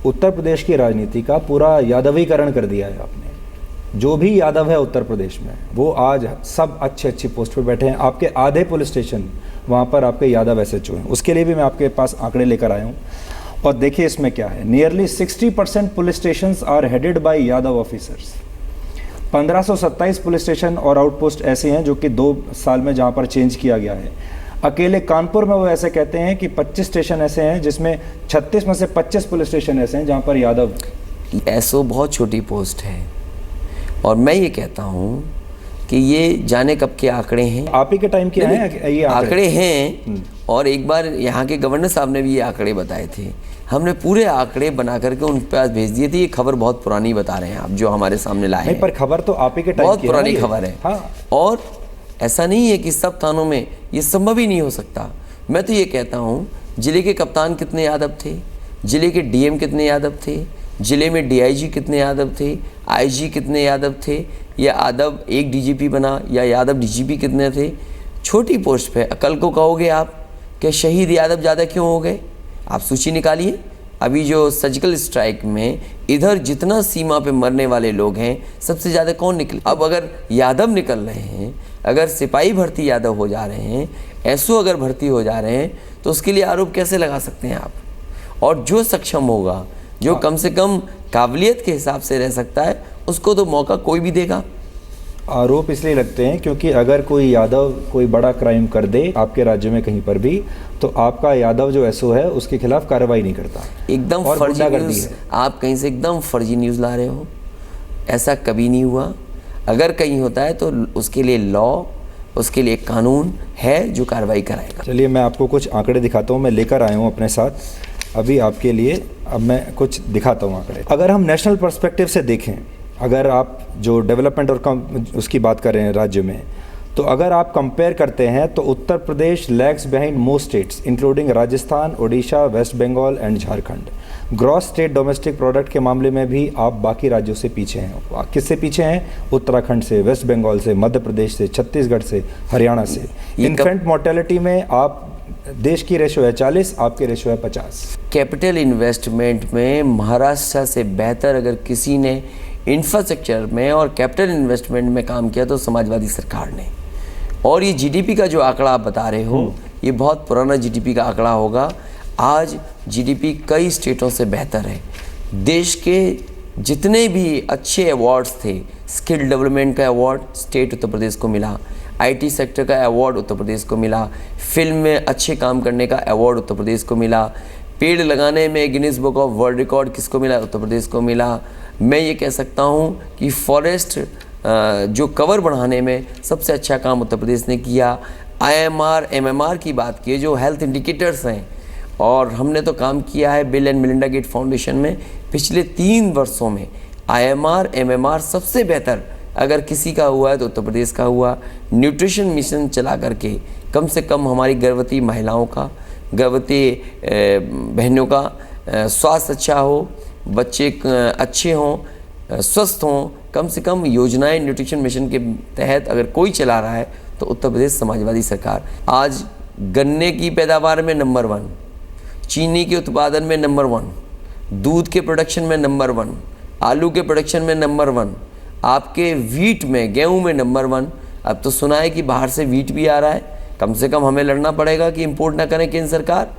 उत्तर प्रदेश की राजनीति का पूरा यादवीकरण कर दिया है आपने। जो भी यादव है उत्तर प्रदेश में, वो आज सब अच्छी पोस्ट पे बैठे हैं। आपके आधे पुलिस स्टेशन वहाँ पर आपके यादव एसएचओ हैं। उसके लिए भी मैं आपके पास आंकड़े लेकर आया हूँ, और देखिए इसमें क्या है। Nearly 60% police station are headed by Yadav officers. 1527 police station और आउटपोस्ट ऐसे हैं जो कि 2 साल में जहाँ पर चेंज किया गया है। अकेले कानपुर में वो ऐसे कहते हैं कि 25 स्टेशन ऐसे हैं जिसमें 36 में से 25 पुलिस स्टेशन ऐसे हैं जहाँ पर यादव। एसओ बहुत छोटी पोस्ट है, और मैं ये कहता हूँ कि ये जाने कब के आंकड़े हैं। आप ही के टाइम के हैं ये आंकड़े हैं, और एक बार यहाँ के गवर्नर साहब ने भी ये आंकड़े बताए थे। हमने पूरे आंकड़े बना करके उन पास भेज दिए थे। ये खबर बहुत पुरानी बता रहे हैं आप, जो हमारे सामने लाए हैं। पर खबर तो आप ही के टाइम बहुत की पुरानी खबर है। हाँ। और ऐसा नहीं है कि सब थानों में ये संभव ही नहीं हो सकता। मैं तो ये कहता हूँ, जिले के कप्तान कितने यादव थे, जिले के डीएम कितने यादव थे, जिले में डीआईजी कितने यादव थे, आईजी कितने यादव थे, या यादव एक डीजीपी बना, या यादव डीजीपी कितने थे। छोटी पोस्ट पे कल को कहोगे आप कि शहीद यादव ज़्यादा क्यों हो गए? आप सूची निकालिए। अभी जो सर्जिकल स्ट्राइक में इधर जितना सीमा पे मरने वाले लोग हैं, सबसे ज़्यादा कौन निकले? अब अगर यादव निकल रहे हैं, अगर सिपाही भर्ती यादव हो जा रहे हैं, एसओ अगर भर्ती हो जा रहे हैं, तो उसके लिए आरोप कैसे लगा सकते हैं आप? और जो सक्षम होगा, जो कम से कम काबिलियत के हिसाब से रह सकता है, उसको तो मौका कोई भी देगा। आरोप इसलिए लगते हैं क्योंकि अगर कोई यादव कोई बड़ा क्राइम कर दे आपके राज्य में कहीं पर भी, तो आपका यादव जो एसओ है उसके खिलाफ कार्रवाई नहीं करता। एकदम और फर्जी गुंडागर्दी न्यूज़, है। आप कहीं से एकदम फर्जी न्यूज़ ला रहे हो। ऐसा कभी नहीं हुआ। अगर कहीं होता है तो उसके लिए लॉ, उसके लिए कानून है जो कार्रवाई कराएगा। चलिए मैं आपको कुछ आंकड़े दिखाता हूँ, मैं लेकर आया हूँ अपने साथ अभी आपके लिए। अब मैं कुछ दिखाता हूँ आंकड़े। अगर हम नेशनल पर्सपेक्टिव से देखें, अगर आप जो डेवलपमेंट और उसकी बात कर रहे हैं राज्य में, तो अगर आप कंपेयर करते हैं तो Uttar Pradesh lags behind most states including Rajasthan, Odisha, West Bengal and Jharkhand. Gross state domestic product के मामले में भी आप बाकी राज्यों से पीछे हैं। किससे पीछे हैं? उत्तराखंड से, वेस्ट बंगाल से, मध्य प्रदेश से, छत्तीसगढ़ से, हरियाणा से। इन्फेंट मोर्टेलिटी में आप देश की रेशो है 40, आपके रेशो है 50। कैपिटल इन्वेस्टमेंट में महाराष्ट्र से बेहतर अगर किसी ने इंफ्रास्ट्रक्चर में और कैपिटल इन्वेस्टमेंट में काम किया तो समाजवादी सरकार ने। और ये जीडीपी का जो आंकड़ा आप बता रहे हो, ये बहुत पुराना जीडीपी का आंकड़ा होगा। आज जीडीपी कई स्टेटों से बेहतर है। देश के जितने भी अच्छे अवार्ड्स थे, स्किल डेवलपमेंट का अवार्ड स्टेट उत्तर प्रदेश को मिला, आईटी सेक्टर का अवार्ड उत्तर प्रदेश को मिला, फिल्म में अच्छे काम करने का अवार्ड उत्तर प्रदेश को मिला, पेड़ लगाने में Guinness book of world record किसको मिला? उत्तर प्रदेश को मिला। मैं ये कह सकता हूँ कि फॉरेस्ट जो कवर बढ़ाने में सबसे अच्छा काम उत्तर प्रदेश ने किया। आईएमआर, एमएमआर की बात की, जो हेल्थ इंडिकेटर्स हैं, और हमने तो काम किया है Bill and Melinda Gates foundation में पिछले 3 वर्षों में। आईएमआर, एमएमआर सबसे बेहतर अगर किसी का हुआ है तो उत्तर प्रदेश का हुआ। न्यूट्रिशन मिशन चला करके कम से कम हमारी गर्भवती महिलाओं का, गर्भवती बहनों का स्वास्थ्य अच्छा हो, बच्चे अच्छे हों, स्वस्थ हों, कम से कम योजनाएं न्यूट्रिशन मिशन के तहत अगर कोई चला रहा है तो उत्तर प्रदेश समाजवादी सरकार। आज गन्ने की पैदावार में नंबर 1, चीनी के उत्पादन में नंबर 1, दूध के प्रोडक्शन में नंबर 1, आलू के प्रोडक्शन में नंबर 1, आपके वीट में, गेहूं में नंबर 1। अब तो सुना है कि बाहर से वीट भी आ रहा है। कम से कम हमें लड़ना पड़ेगा कि इंपोर्ट ना करें केंद्र सरकार।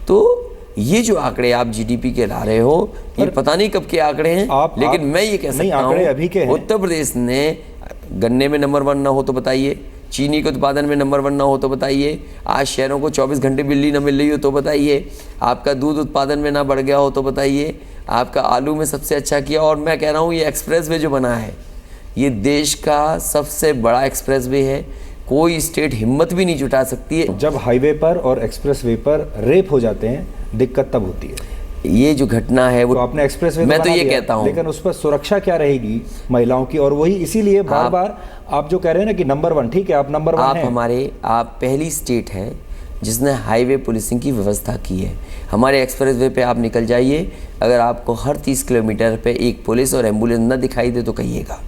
तो ये जो आंकड़े आप जीडीपी के ला रहे हो, ये पता नहीं कब के आंकड़े हैं, लेकिन मैं ये कह सकता हूँ अभी के हैं। उत्तर प्रदेश ने गन्ने में नंबर 1 ना हो तो बताइए, चीनी के उत्पादन में नंबर 1 ना हो तो बताइए, आज शहरों को 24 घंटे बिजली ना मिल रही हो तो बताइए, आपका दूध उत्पादन में ना बढ़ गया हो तो बताइए, आपका आलू में सबसे अच्छा किया। और मैं कह रहा हूँ ये एक्सप्रेस वे जो बना है, ये देश का सबसे बड़ा एक्सप्रेस वे है। कोई स्टेट हिम्मत भी नहीं जुटा सकती है। जब हाईवे पर और एक्सप्रेस वे पर रेप हो जाते हैं, दिक्कत तब होती है। ये जो घटना है वो तो आपने एक्सप्रेस वे मैं तो ये कहता हूँ, लेकिन उस पर सुरक्षा क्या रहेगी महिलाओं की? और वही इसीलिए बार बार आप जो कह रहे हैं ना कि नंबर 1, ठीक है आप नंबर 1 हैं। आप पहली स्टेट है जिसने हाईवे पुलिसिंग की व्यवस्था की है। हमारे एक्सप्रेस वे पे आप निकल जाइए, अगर आपको हर 30 किलोमीटर पे एक पुलिस और एम्बुलेंस न दिखाई दे तो कहिएगा।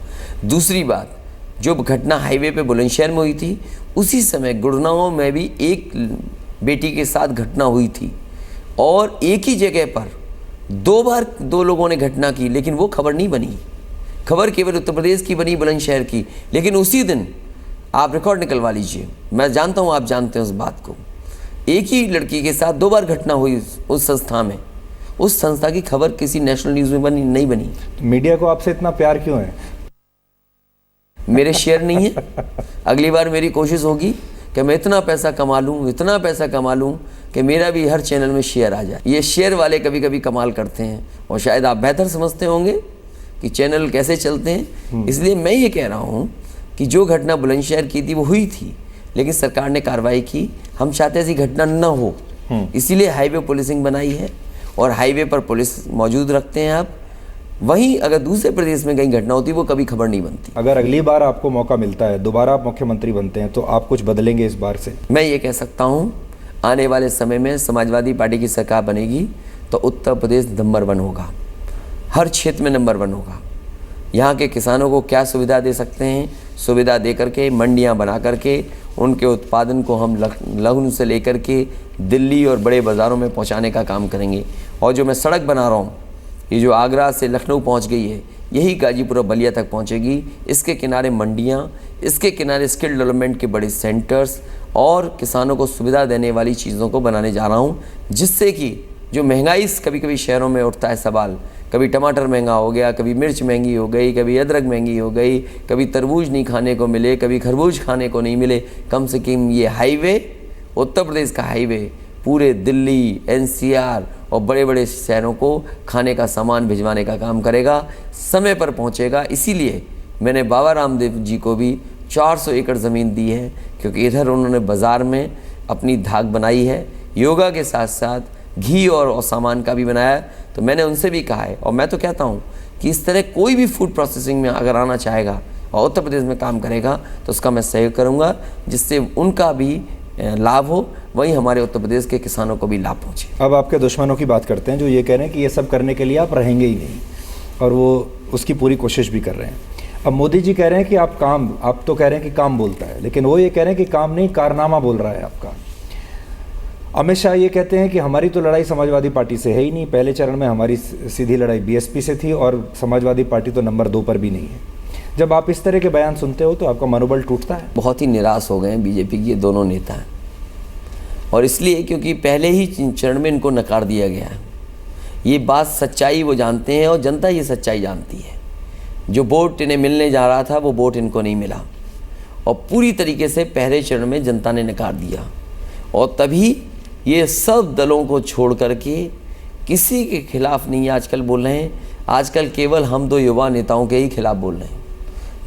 दूसरी बात, जो घटना हाईवे पे बुलंदशहर में हुई थी, उसी समय गुड़गांव में भी एक बेटी के साथ घटना हुई थी, और एक ही जगह पर 2 बार 2 लोगों ने घटना की, लेकिन वो खबर नहीं बनी। खबर केवल उत्तर प्रदेश की बनी, बुलंदशहर की। लेकिन उसी दिन आप रिकॉर्ड निकलवा लीजिए, मैं जानता हूँ आप जानते हैं उस बात को। एक ही लड़की के साथ 2 बार घटना हुई उस संस्था में। उस संस्था की खबर किसी नेशनल न्यूज़ में नहीं बनी। मीडिया को आपसे इतना प्यार क्यों है? मेरे शेयर नहीं है। अगली बार मेरी कोशिश होगी कि मैं इतना पैसा कमा लूँ, इतना पैसा कमा लूँ कि मेरा भी हर चैनल में शेयर आ जाए। ये शेयर वाले कभी कभी कमाल करते हैं, और शायद आप बेहतर समझते होंगे कि चैनल कैसे चलते हैं। इसलिए मैं ये कह रहा हूँ कि जो घटना बुलंदशहर की थी वो हुई थी, लेकिन सरकार ने कार्रवाई की। हम चाहते ऐसी घटना न हो, इसीलिए हाईवे पुलिसिंग बनाई है, और हाईवे पर पुलिस मौजूद रखते हैं आप। वहीं अगर दूसरे प्रदेश में कहीं घटना होती वो कभी खबर नहीं बनती। अगर अगली बार आपको मौका मिलता है, दोबारा आप मुख्यमंत्री बनते हैं, तो आप कुछ बदलेंगे इस बार से? मैं ये कह सकता हूँ आने वाले समय में समाजवादी पार्टी की सरकार बनेगी तो उत्तर प्रदेश नंबर 1 होगा, हर क्षेत्र में नंबर 1 होगा। यहाँ के किसानों को क्या सुविधा दे सकते हैं, सुविधा दे करके, मंडियाँ बना करके, उनके उत्पादन को हम लघु से लेकर के दिल्ली और बड़े बाज़ारों में पहुँचाने का काम करेंगे। और जो मैं सड़क बना रहा हूँ, ये जो आगरा से लखनऊ पहुंच गई है, यही गाजीपुर और बलिया तक पहुंचेगी। इसके किनारे मंडियां, इसके किनारे स्किल डेवलपमेंट के बड़े सेंटर्स और किसानों को सुविधा देने वाली चीज़ों को बनाने जा रहा हूं, जिससे कि जो महंगाई कभी कभी शहरों में उठता है सवाल, कभी टमाटर महंगा हो गया, कभी मिर्च महंगी हो गई, कभी अदरक महंगी हो गई, कभी तरबूज नहीं खाने को मिले, कभी खरबूज खाने को नहीं मिले। कम से कम ये हाईवे, उत्तर प्रदेश का हाईवे पूरे दिल्ली, एनसीआर और बड़े बड़े शहरों को खाने का सामान भिजवाने का काम करेगा, समय पर पहुंचेगा। इसीलिए मैंने बाबा रामदेव जी को भी 400 एकड़ ज़मीन दी है, क्योंकि इधर उन्होंने बाज़ार में अपनी धाक बनाई है, योगा के साथ साथ घी और सामान का भी बनाया। तो मैंने उनसे भी कहा है, और मैं तो कहता हूँ कि इस तरह कोई भी फूड प्रोसेसिंग में अगर आना चाहेगा और उत्तर प्रदेश में काम करेगा तो उसका मैं सहयोग करूँगा, जिससे उनका भी लाभ हो, वहीं हमारे उत्तर प्रदेश के किसानों को भी लाभ पहुँचे। अब आपके दुश्मनों की बात करते हैं जो ये कह रहे हैं कि ये सब करने के लिए आप रहेंगे ही नहीं, और वो उसकी पूरी कोशिश भी कर रहे हैं। अब मोदी जी कह रहे हैं कि आप तो कह रहे हैं कि काम बोलता है, लेकिन वो ये कह रहे हैं कि काम नहीं, कारनामा बोल रहा है आपका। अमित शाह ये कहते हैं कि हमारी तो लड़ाई समाजवादी पार्टी से है ही नहीं, पहले चरण में हमारी सीधी लड़ाई बीएसपी से थी, और समाजवादी पार्टी तो नंबर 2 पर भी नहीं है। जब आप इस तरह के बयान सुनते हो तो आपका मनोबल टूटता है? बहुत ही निराश हो गए हैं बीजेपी के ये दोनों नेता, और इसलिए क्योंकि पहले ही चरण में इनको नकार दिया गया है। ये बात सच्चाई वो जानते हैं और जनता ये सच्चाई जानती है। जो वोट इन्हें मिलने जा रहा था वो वोट इनको नहीं मिला, और पूरी तरीके से पहले चरण में जनता ने नकार दिया, और तभी ये सब दलों को छोड़ करके किसी के खिलाफ नहीं आजकल बोल रहे हैं। आजकल केवल हम 2 युवा नेताओं के ही खिलाफ बोल रहे हैं,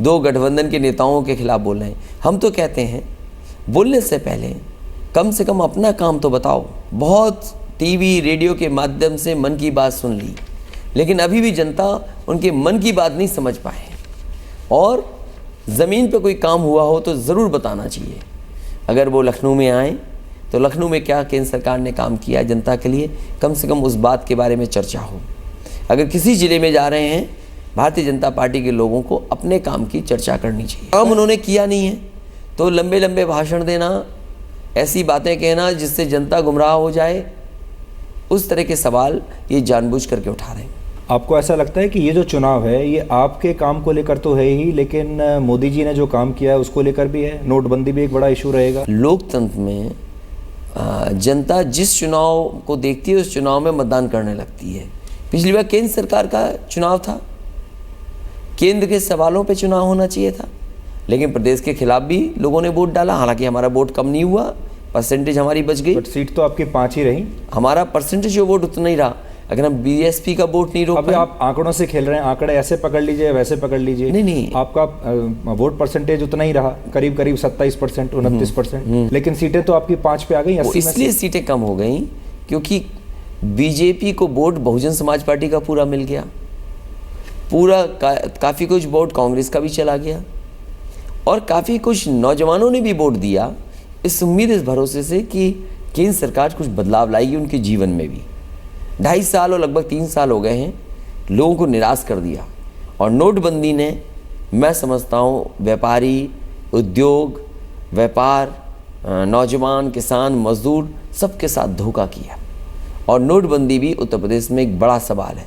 2 गठबंधन के नेताओं के खिलाफ बोल रहे हैं। हम तो कहते हैं बोलने से पहले कम से कम अपना काम तो बताओ। बहुत टीवी रेडियो के माध्यम से मन की बात सुन ली, लेकिन अभी भी जनता उनके मन की बात नहीं समझ पाए, और ज़मीन पे कोई काम हुआ हो तो ज़रूर बताना चाहिए। अगर वो लखनऊ में आए तो लखनऊ में क्या केंद्र सरकार ने काम किया जनता के लिए, कम से कम उस बात के बारे में चर्चा हो। अगर किसी ज़िले में जा रहे हैं, भारतीय जनता पार्टी के लोगों को अपने काम की चर्चा करनी चाहिए। काम उन्होंने किया नहीं है तो लंबे लंबे भाषण देना, ऐसी बातें कहना जिससे जनता गुमराह हो जाए, उस तरह के सवाल ये जानबूझ करके उठा रहे हैं। आपको ऐसा लगता है कि ये जो चुनाव है ये आपके काम को लेकर तो है ही, लेकिन मोदी जी ने जो काम किया है उसको लेकर भी है? नोटबंदी भी एक बड़ा इशू रहेगा। लोकतंत्र में जनता जिस चुनाव को देखती है उस चुनाव में मतदान करने लगती है। पिछली बार केंद्र सरकार का चुनाव था, केंद्र के सवालों पे चुनाव होना चाहिए था, लेकिन प्रदेश के खिलाफ भी लोगों ने वोट डाला। हालांकि हमारा वोट कम नहीं हुआ, परसेंटेज हमारी बच गई, बट सीट तो आपकी 5 ही रही। हमारा परसेंटेज जो वोट उतना ही रहा। अगर हम बीएसपी का वोट नहीं रोक अभी पाए, आप आंकड़ों से खेल रहे हैं, आंकड़े ऐसे पकड़ लीजिए वैसे पकड़ लीजिए, नहीं आपका वोट परसेंटेज उतना ही रहा, करीब करीब 27%, 29%, लेकिन सीटें तो आपकी 5 पे आ गई। इसलिए सीटें कम हो गई क्योंकि बीजेपी को वोट बहुजन समाज पार्टी का पूरा मिल गया, पूरा काफ़ी कुछ वोट कांग्रेस का भी चला गया, और काफ़ी कुछ नौजवानों ने भी वोट दिया इस उम्मीद, इस भरोसे से कि केंद्र सरकार कुछ बदलाव लाएगी उनके जीवन में भी। 2.5 साल और लगभग 3 साल हो गए हैं, लोगों को निराश कर दिया, और नोटबंदी ने, मैं समझता हूँ, व्यापारी, उद्योग, व्यापार, नौजवान, किसान, मजदूर सबके साथ धोखा किया। और नोटबंदी भी उत्तर प्रदेश में एक बड़ा सवाल है,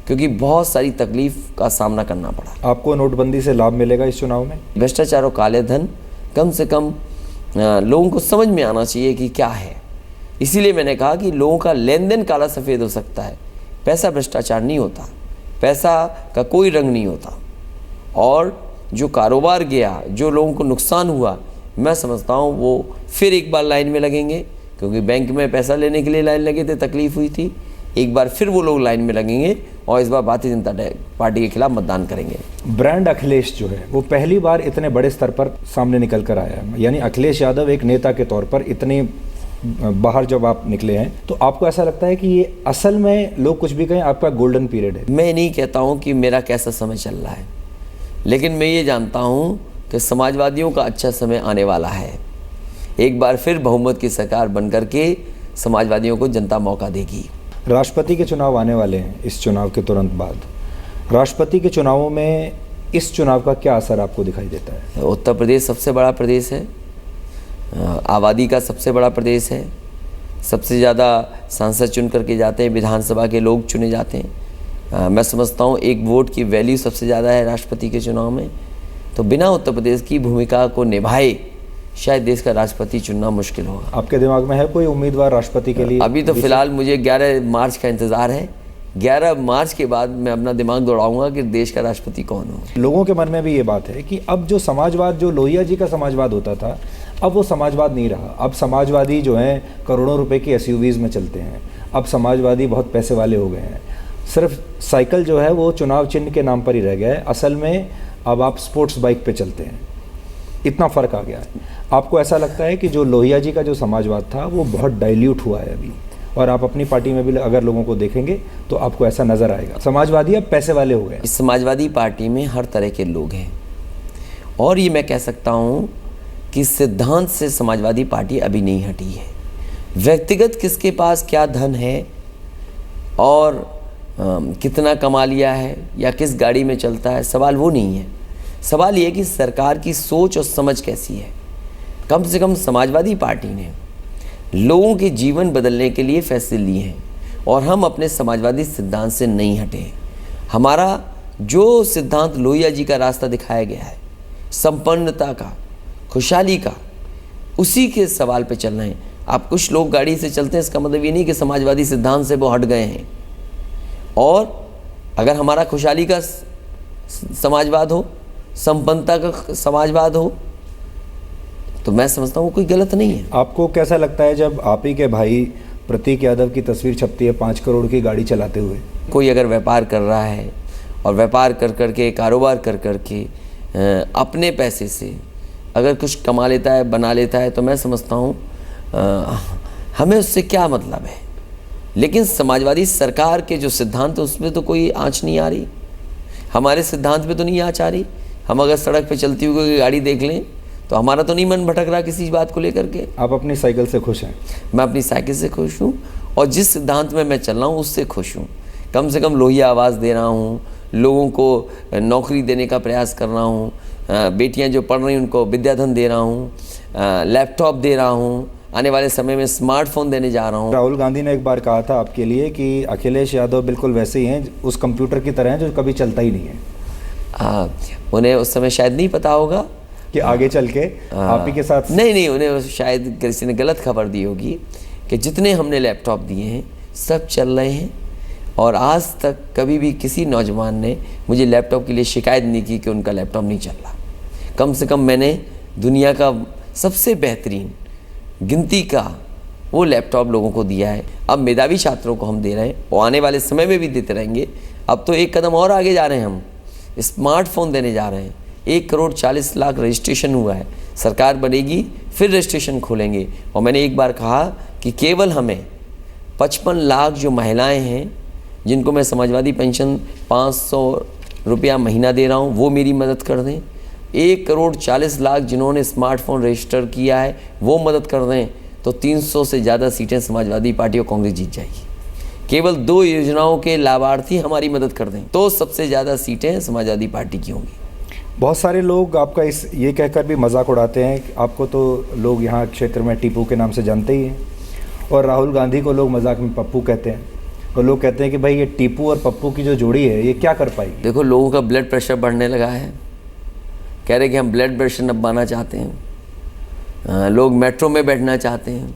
क्योंकि बहुत सारी तकलीफ का सामना करना पड़ा। आपको नोटबंदी से लाभ मिलेगा इस चुनाव में? भ्रष्टाचार और काले धन कम से कम लोगों को समझ में आना चाहिए कि क्या है। इसीलिए मैंने कहा कि लोगों का लेन देन काला सफ़ेद हो सकता है, पैसा भ्रष्टाचार नहीं होता, पैसा का कोई रंग नहीं होता। और जो कारोबार गया, जो लोगों को नुकसान हुआ, मैं समझता हूँ वो फिर एक बार लाइन में लगेंगे, क्योंकि बैंक में पैसा लेने के लिए लाइन लगे थे, तकलीफ हुई थी। एक बार फिर वो लोग लाइन में लगेंगे और इस बार भारतीय जनता पार्टी के खिलाफ मतदान करेंगे। ब्रांड अखिलेश जो है वो पहली बार इतने बड़े स्तर पर सामने निकल कर आया है, यानी अखिलेश यादव एक नेता के तौर पर इतने बाहर जब आप निकले हैं, तो आपको ऐसा लगता है कि ये असल में, लोग कुछ भी कहें, आपका गोल्डन पीरियड है? मैं नहीं कहता हूँ कि मेरा कैसा समय चल रहा है, लेकिन मैं ये जानता हूँ कि समाजवादियों का अच्छा समय आने वाला है। एक बार फिर बहुमत की सरकार बन करके समाजवादियों को जनता मौका देगी। राष्ट्रपति के चुनाव आने वाले हैं इस चुनाव के तुरंत बाद। राष्ट्रपति के चुनावों में इस चुनाव का क्या असर आपको दिखाई देता है? उत्तर प्रदेश सबसे बड़ा प्रदेश है, आबादी का सबसे बड़ा प्रदेश है, सबसे ज़्यादा सांसद चुन करके जाते हैं, विधानसभा के लोग चुने जाते हैं। मैं समझता हूँ एक वोट की वैल्यू सबसे ज़्यादा है राष्ट्रपति के चुनाव में। तो बिना उत्तर प्रदेश की भूमिका को निभाए शायद देश का राष्ट्रपति चुनना मुश्किल होगा। आपके दिमाग में है कोई उम्मीदवार राष्ट्रपति के लिए? अभी तो फिलहाल मुझे 11 मार्च का इंतज़ार है 11 मार्च के बाद मैं अपना दिमाग दौड़ाऊंगा कि देश का राष्ट्रपति कौन हो। लोगों के मन में भी ये बात है कि अब जो समाजवाद, जो लोहिया जी का समाजवाद होता था, अब वो समाजवाद नहीं रहा। अब समाजवादी जो हैं करोड़ों रुपए की एसयूवीज़ में चलते हैं। अब समाजवादी बहुत पैसे वाले हो गए हैं। सिर्फ साइकिल जो है वो चुनाव चिन्ह के नाम पर ही रह गया है। असल में अब आप स्पोर्ट्स बाइक पे चलते हैं। इतना फ़र्क आ गया है। आपको ऐसा लगता है कि जो लोहिया जी का जो समाजवाद था वो बहुत डाइल्यूट हुआ है अभी, और आप अपनी पार्टी में भी अगर लोगों को देखेंगे तो आपको ऐसा नज़र आएगा, समाजवादी अब पैसे वाले हो गए। इस समाजवादी पार्टी में हर तरह के लोग हैं, और ये मैं कह सकता हूँ कि सिद्धांत से समाजवादी पार्टी अभी नहीं हटी है। व्यक्तिगत किसके पास क्या धन है और कितना कमा लिया है या किस गाड़ी में चलता है, सवाल वो नहीं है। सवाल ये है कि सरकार की सोच और समझ कैसी है। कम से कम समाजवादी पार्टी ने लोगों के जीवन बदलने के लिए फैसले लिए हैं, और हम अपने समाजवादी सिद्धांत से नहीं हटे। हमारा जो सिद्धांत लोहिया जी का रास्ता दिखाया गया है, संपन्नता का, खुशहाली का, उसी के सवाल पे चल रहे हैं। आप कुछ लोग गाड़ी से चलते हैं, इसका मतलब ये नहीं कि समाजवादी सिद्धांत से वो हट गए हैं। और अगर हमारा खुशहाली का समाजवाद हो, संपन्नता का समाजवाद हो, तो मैं समझता हूँ कोई गलत नहीं है। आपको कैसा लगता है जब आप ही के भाई प्रतीक यादव की तस्वीर छपती है 5 करोड़ की गाड़ी चलाते हुए? कोई अगर व्यापार कर रहा है और व्यापार कर कर के, कारोबार कर कर के अपने पैसे से अगर कुछ कमा लेता है, बना लेता है, तो मैं समझता हूँ हमें उससे क्या मतलब है। लेकिन समाजवादी सरकार के जो सिद्धांत है उसमें तो कोई आँच नहीं आ रही, हमारे सिद्धांत पे तो नहीं आँच आ रही। हम अगर सड़क पे चलती हुई कोई गाड़ी देख लें तो हमारा तो नहीं मन भटक रहा किसी बात को लेकर के। आप अपनी साइकिल से खुश हैं? मैं अपनी साइकिल से खुश हूँ, और जिस सिद्धांत में मैं चल रहा हूँ उससे खुश हूँ। कम से कम लोहिया आवाज़ दे रहा हूँ, लोगों को नौकरी देने का प्रयास कर रहा हूँ, बेटियाँ जो पढ़ रही हैं उनको विद्याधन दे रहा हूँ, लैपटॉप दे रहा हूँ, आने वाले समय में स्मार्टफोन देने जा रहा हूँ। राहुल गांधी ने एक बार कहा था आपके लिए कि अखिलेश यादव बिल्कुल वैसे ही हैं, उस कंप्यूटर की तरह हैं जो कभी चलता ही नहीं है। उन्हें उस समय शायद नहीं पता होगा कि आगे चल के आप ही के साथ नहीं, उन्हें शायद किसी ने गलत खबर दी होगी कि जितने हमने लैपटॉप दिए हैं सब चल रहे हैं, और आज तक कभी भी किसी नौजवान ने मुझे लैपटॉप के लिए शिकायत नहीं की कि उनका लैपटॉप नहीं चल रहा। कम से कम मैंने दुनिया का सबसे बेहतरीन गिनती का वो लैपटॉप लोगों को दिया है। अब मेधावी छात्रों को हम दे रहे हैं, और आने वाले समय में भी देते रहेंगे। अब तो एक कदम और आगे जा रहे हैं, हम स्मार्टफोन देने जा रहे हैं। 1,40,00,000 रजिस्ट्रेशन हुआ है, सरकार बनेगी फिर रजिस्ट्रेशन खोलेंगे। और मैंने एक बार कहा कि केवल हमें 55 लाख जो महिलाएं हैं जिनको मैं समाजवादी पेंशन 500 रुपया महीना दे रहा हूँ वो मेरी मदद कर दें, 1,40,00,000 जिन्होंने स्मार्टफोन रजिस्टर किया है वो मदद कर दें, तो 300 से ज़्यादा सीटें समाजवादी पार्टी और कांग्रेस जीत जाएगी। केवल 2 योजनाओं के लाभार्थी हमारी मदद कर दें तो सबसे ज़्यादा सीटें समाजवादी पार्टी की होंगी। बहुत सारे लोग आपका ये कहकर भी मजाक उड़ाते हैं कि आपको तो लोग यहाँ क्षेत्र में टीपू के नाम से जानते ही हैं, और राहुल गांधी को लोग मजाक में पप्पू कहते हैं, और लोग कहते हैं कि भाई ये टीपू और पप्पू की जो जोड़ी है ये क्या कर पाएगी। देखो, लोगों का ब्लड प्रेशर बढ़ने लगा है, कह रहे कि हम ब्लड प्रेशर नपाना चाहते हैं, लोग मेट्रो में बैठना चाहते हैं,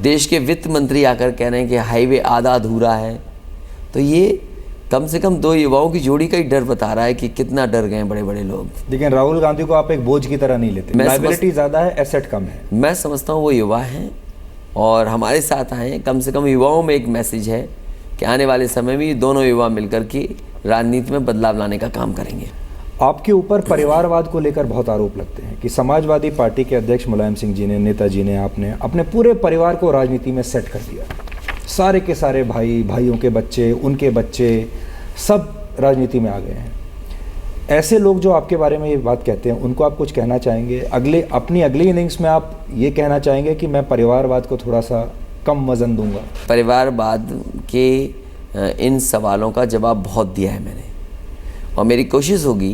देश के वित्त मंत्री आकर कह रहे हैं कि हाईवे आधा अधूरा है। तो ये कम से कम 2 युवाओं की जोड़ी का ही डर बता रहा है कि कितना डर गए बड़े बड़े लोग। लेकिन राहुल गांधी को आप एक बोझ की तरह नहीं लेते, लायबिलिटी ज़्यादा है, एसेट कम है। मैं समझता हूँ वो युवा हैं और हमारे साथ आए हैं। कम से कम युवाओं में एक मैसेज है कि आने वाले समय में दोनों युवा मिलकर के राजनीति में बदलाव लाने का काम करेंगे। आपके ऊपर परिवारवाद को लेकर बहुत आरोप लगते हैं कि समाजवादी पार्टी के अध्यक्ष मुलायम सिंह जी ने, नेताजी ने, आपने अपने पूरे परिवार को राजनीति में सेट कर दिया। सारे के सारे भाइयों के बच्चे, उनके बच्चे सब राजनीति में आ गए हैं। ऐसे लोग जो आपके बारे में ये बात कहते हैं उनको आप कुछ कहना चाहेंगे? अपनी अगली इनिंग्स में आप ये कहना चाहेंगे कि मैं परिवारवाद को थोड़ा सा कम वजन दूंगा? परिवारवाद के इन सवालों का जवाब बहुत दिया है मैंने, और मेरी कोशिश होगी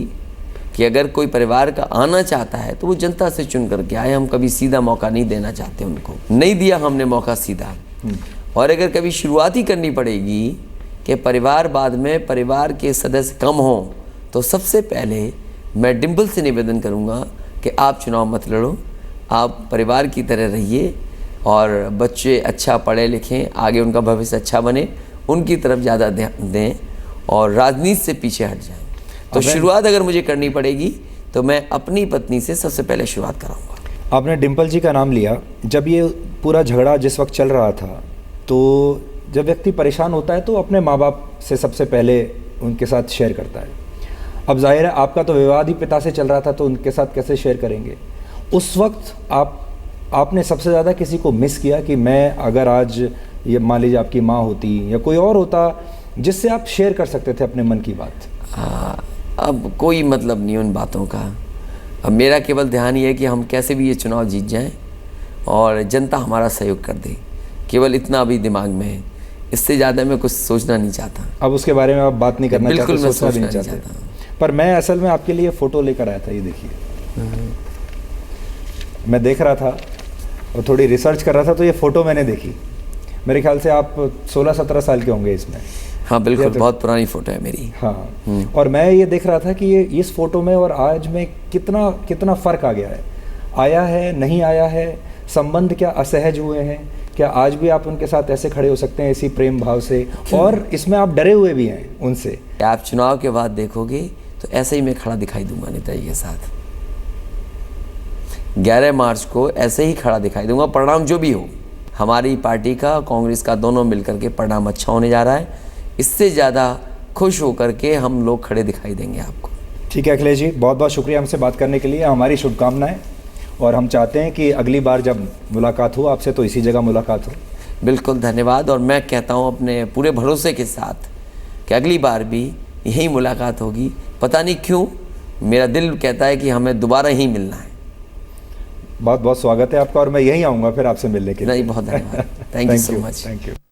कि अगर कोई परिवार का आना चाहता है तो वो जनता से चुन करके आए। हम कभी सीधा मौका नहीं देना चाहते, उनको नहीं दिया हमने मौका सीधा। और अगर कभी शुरुआत ही करनी पड़ेगी कि परिवारवाद में परिवार के सदस्य कम हों, तो सबसे पहले मैं डिम्पल से निवेदन करूंगा कि आप चुनाव मत लड़ो, आप परिवार की तरह रहिए और बच्चे अच्छा पढ़े लिखें, आगे उनका भविष्य अच्छा बने, उनकी तरफ ज़्यादा ध्यान दें और राजनीति से पीछे हट जाएं। तो शुरुआत अगर मुझे करनी पड़ेगी तो मैं अपनी पत्नी से सबसे पहले शुरुआत कराऊंगा। आपने डिम्पल जी का नाम लिया। जब ये पूरा झगड़ा जिस वक्त चल रहा था, तो जब व्यक्ति परेशान होता है तो अपने माँ बाप से सबसे पहले उनके साथ शेयर करता है। अब जाहिर है आपका तो विवाद ही पिता से चल रहा था, तो उनके साथ कैसे शेयर करेंगे? उस वक्त आपने सबसे ज़्यादा किसी को मिस किया कि मैं अगर आज ये मान लीजिए आपकी माँ होती या कोई और होता जिससे आप शेयर कर सकते थे अपने मन की बात? अब कोई मतलब नहीं उन बातों का। अब मेरा केवल ध्यान ये है कि हम कैसे भी ये चुनाव जीत जाएं और जनता हमारा सहयोग कर दे। केवल इतना अभी दिमाग में है, इससे ज़्यादा मैं कुछ सोचना नहीं चाहता। अब उसके बारे में आप बात नहीं करना चाहते? बिल्कुल मैं सोचना भी नहीं चाहते। चाहता। पर मैं असल में आपके लिए फ़ोटो लेकर आया था, ये देखिए। मैं देख रहा था और थोड़ी रिसर्च कर रहा था, तो ये फ़ोटो मैंने देखी। मेरे ख्याल से आप 16-17 साल के होंगे इसमें। हाँ बिल्कुल, बहुत पुरानी फ़ोटो है मेरी। हाँ, और मैं ये देख रहा था कि ये इस फ़ोटो में और आज में कितना फ़र्क आ गया है। आया है, नहीं आया है, संबंध क्या असहज हुए हैं? क्या आज भी आप उनके साथ ऐसे खड़े हो सकते हैं इसी प्रेम भाव से? और इसमें आप डरे हुए भी हैं उनसे। आप चुनाव के बाद देखोगे तो ऐसे ही मैं खड़ा दिखाई दूंगा नेताजी के साथ। 11 मार्च को ऐसे ही खड़ा दिखाई दूंगा। परिणाम जो भी हो, हमारी पार्टी का, कांग्रेस का, दोनों मिलकर के परिणाम अच्छा होने जा रहा है। इससे ज़्यादा खुश होकर के हम लोग खड़े दिखाई देंगे आपको। ठीक है अखिलेश जी, बहुत बहुत शुक्रिया हमसे बात करने के लिए। हमारी शुभकामनाएं, और हम चाहते हैं कि अगली बार जब मुलाकात हो आपसे तो इसी जगह मुलाकात हो। बिल्कुल, धन्यवाद। और मैं कहता हूँ अपने पूरे भरोसे के साथ कि अगली बार भी यही मुलाकात होगी। पता नहीं क्यों मेरा दिल कहता है कि हमें दोबारा ही मिलना है। बहुत बहुत स्वागत है आपका, और मैं यहीं आऊँगा फिर आपसे मिलने के लिए। नहीं, बहुत धन्यवाद। Thank you so much. Thank you.